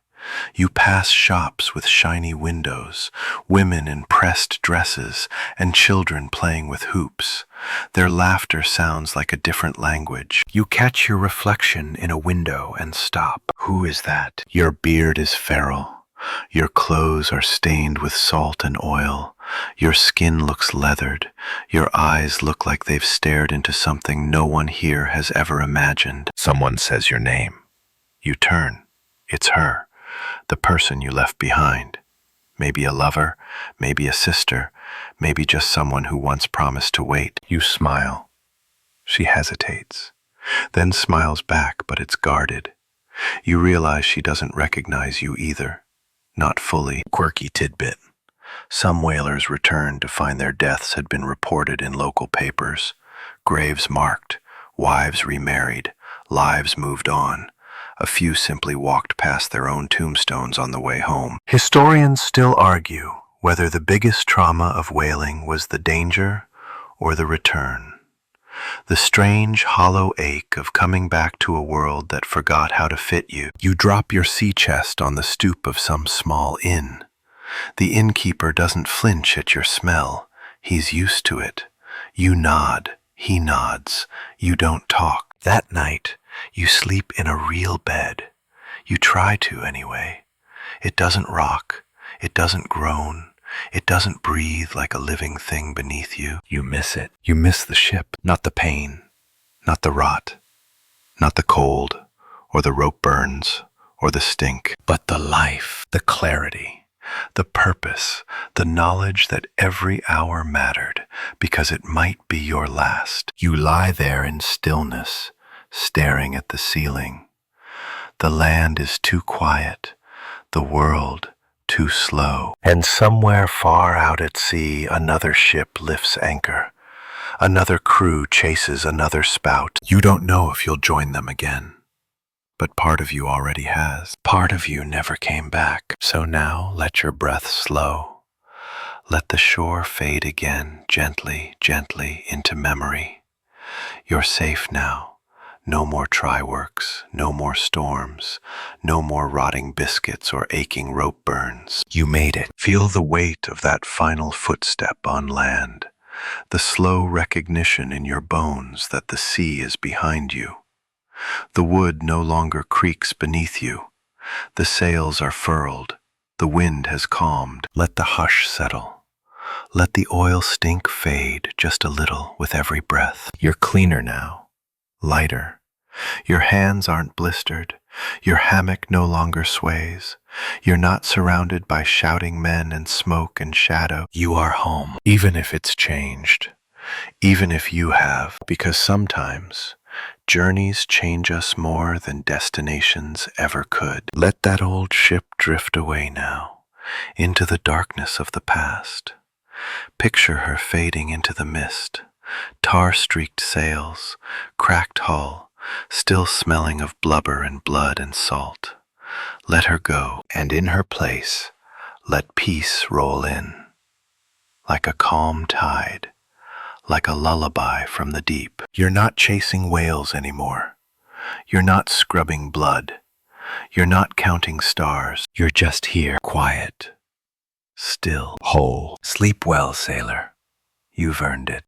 You pass shops with shiny windows, women in pressed dresses, and children playing with hoops. Their laughter sounds like a different language. You catch your reflection in a window and stop. Who is that? Your beard is feral. Your clothes are stained with salt and oil. Your skin looks leathered. Your eyes look like they've stared into something no one here has ever imagined. Someone says your name. You turn. It's her. The person you left behind. Maybe a lover, maybe a sister, maybe just someone who once promised to wait. You smile. She hesitates, then smiles back, but it's guarded. You realize she doesn't recognize you either. Not fully. Quirky tidbit. Some whalers returned to find their deaths had been reported in local papers. Graves marked, wives remarried, lives moved on. A few simply walked past their own tombstones on the way home. Historians still argue whether the biggest trauma of whaling was the danger or the return. The strange, hollow ache of coming back to a world that forgot how to fit you. You drop your sea chest on the stoop of some small inn. The innkeeper doesn't flinch at your smell. He's used to it. You nod. He nods. You don't talk. That night, you sleep in a real bed. You try to, anyway. It doesn't rock. It doesn't groan. It doesn't breathe like a living thing beneath you. You miss it. You miss the ship, not the pain, not the rot, not the cold, or the rope burns, or the stink, but the life, the clarity, the purpose, the knowledge that every hour mattered because it might be your last. You lie there in stillness, staring at the ceiling. The land is too quiet, the world too slow. And somewhere far out at sea, another ship lifts anchor. Another crew chases another spout. You don't know if you'll join them again. But part of you already has. Part of you never came back. So now let your breath slow. Let the shore fade again, gently, gently into memory. You're safe now. No more try-works, no more storms, no more rotting biscuits or aching rope burns. You made it. Feel the weight of that final footstep on land, the slow recognition in your bones that the sea is behind you. The wood no longer creaks beneath you. The sails are furled. The wind has calmed. Let the hush settle. Let the oil stink fade just a little with every breath. You're cleaner now. Lighter. Your hands aren't blistered. Your hammock no longer sways. You're not surrounded by shouting men and smoke and shadow. You are home, even if it's changed. Even if you have, because sometimes journeys change us more than destinations ever could. Let that old ship drift away now, into the darkness of the past. Picture her fading into the mist. Tar-streaked sails, cracked hull, still smelling of blubber and blood and salt. Let her go, and in her place, let peace roll in. Like a calm tide, like a lullaby from the deep. You're not chasing whales anymore. You're not scrubbing blood. You're not counting stars. You're just here, quiet, still, whole. Sleep well, sailor. You've earned it.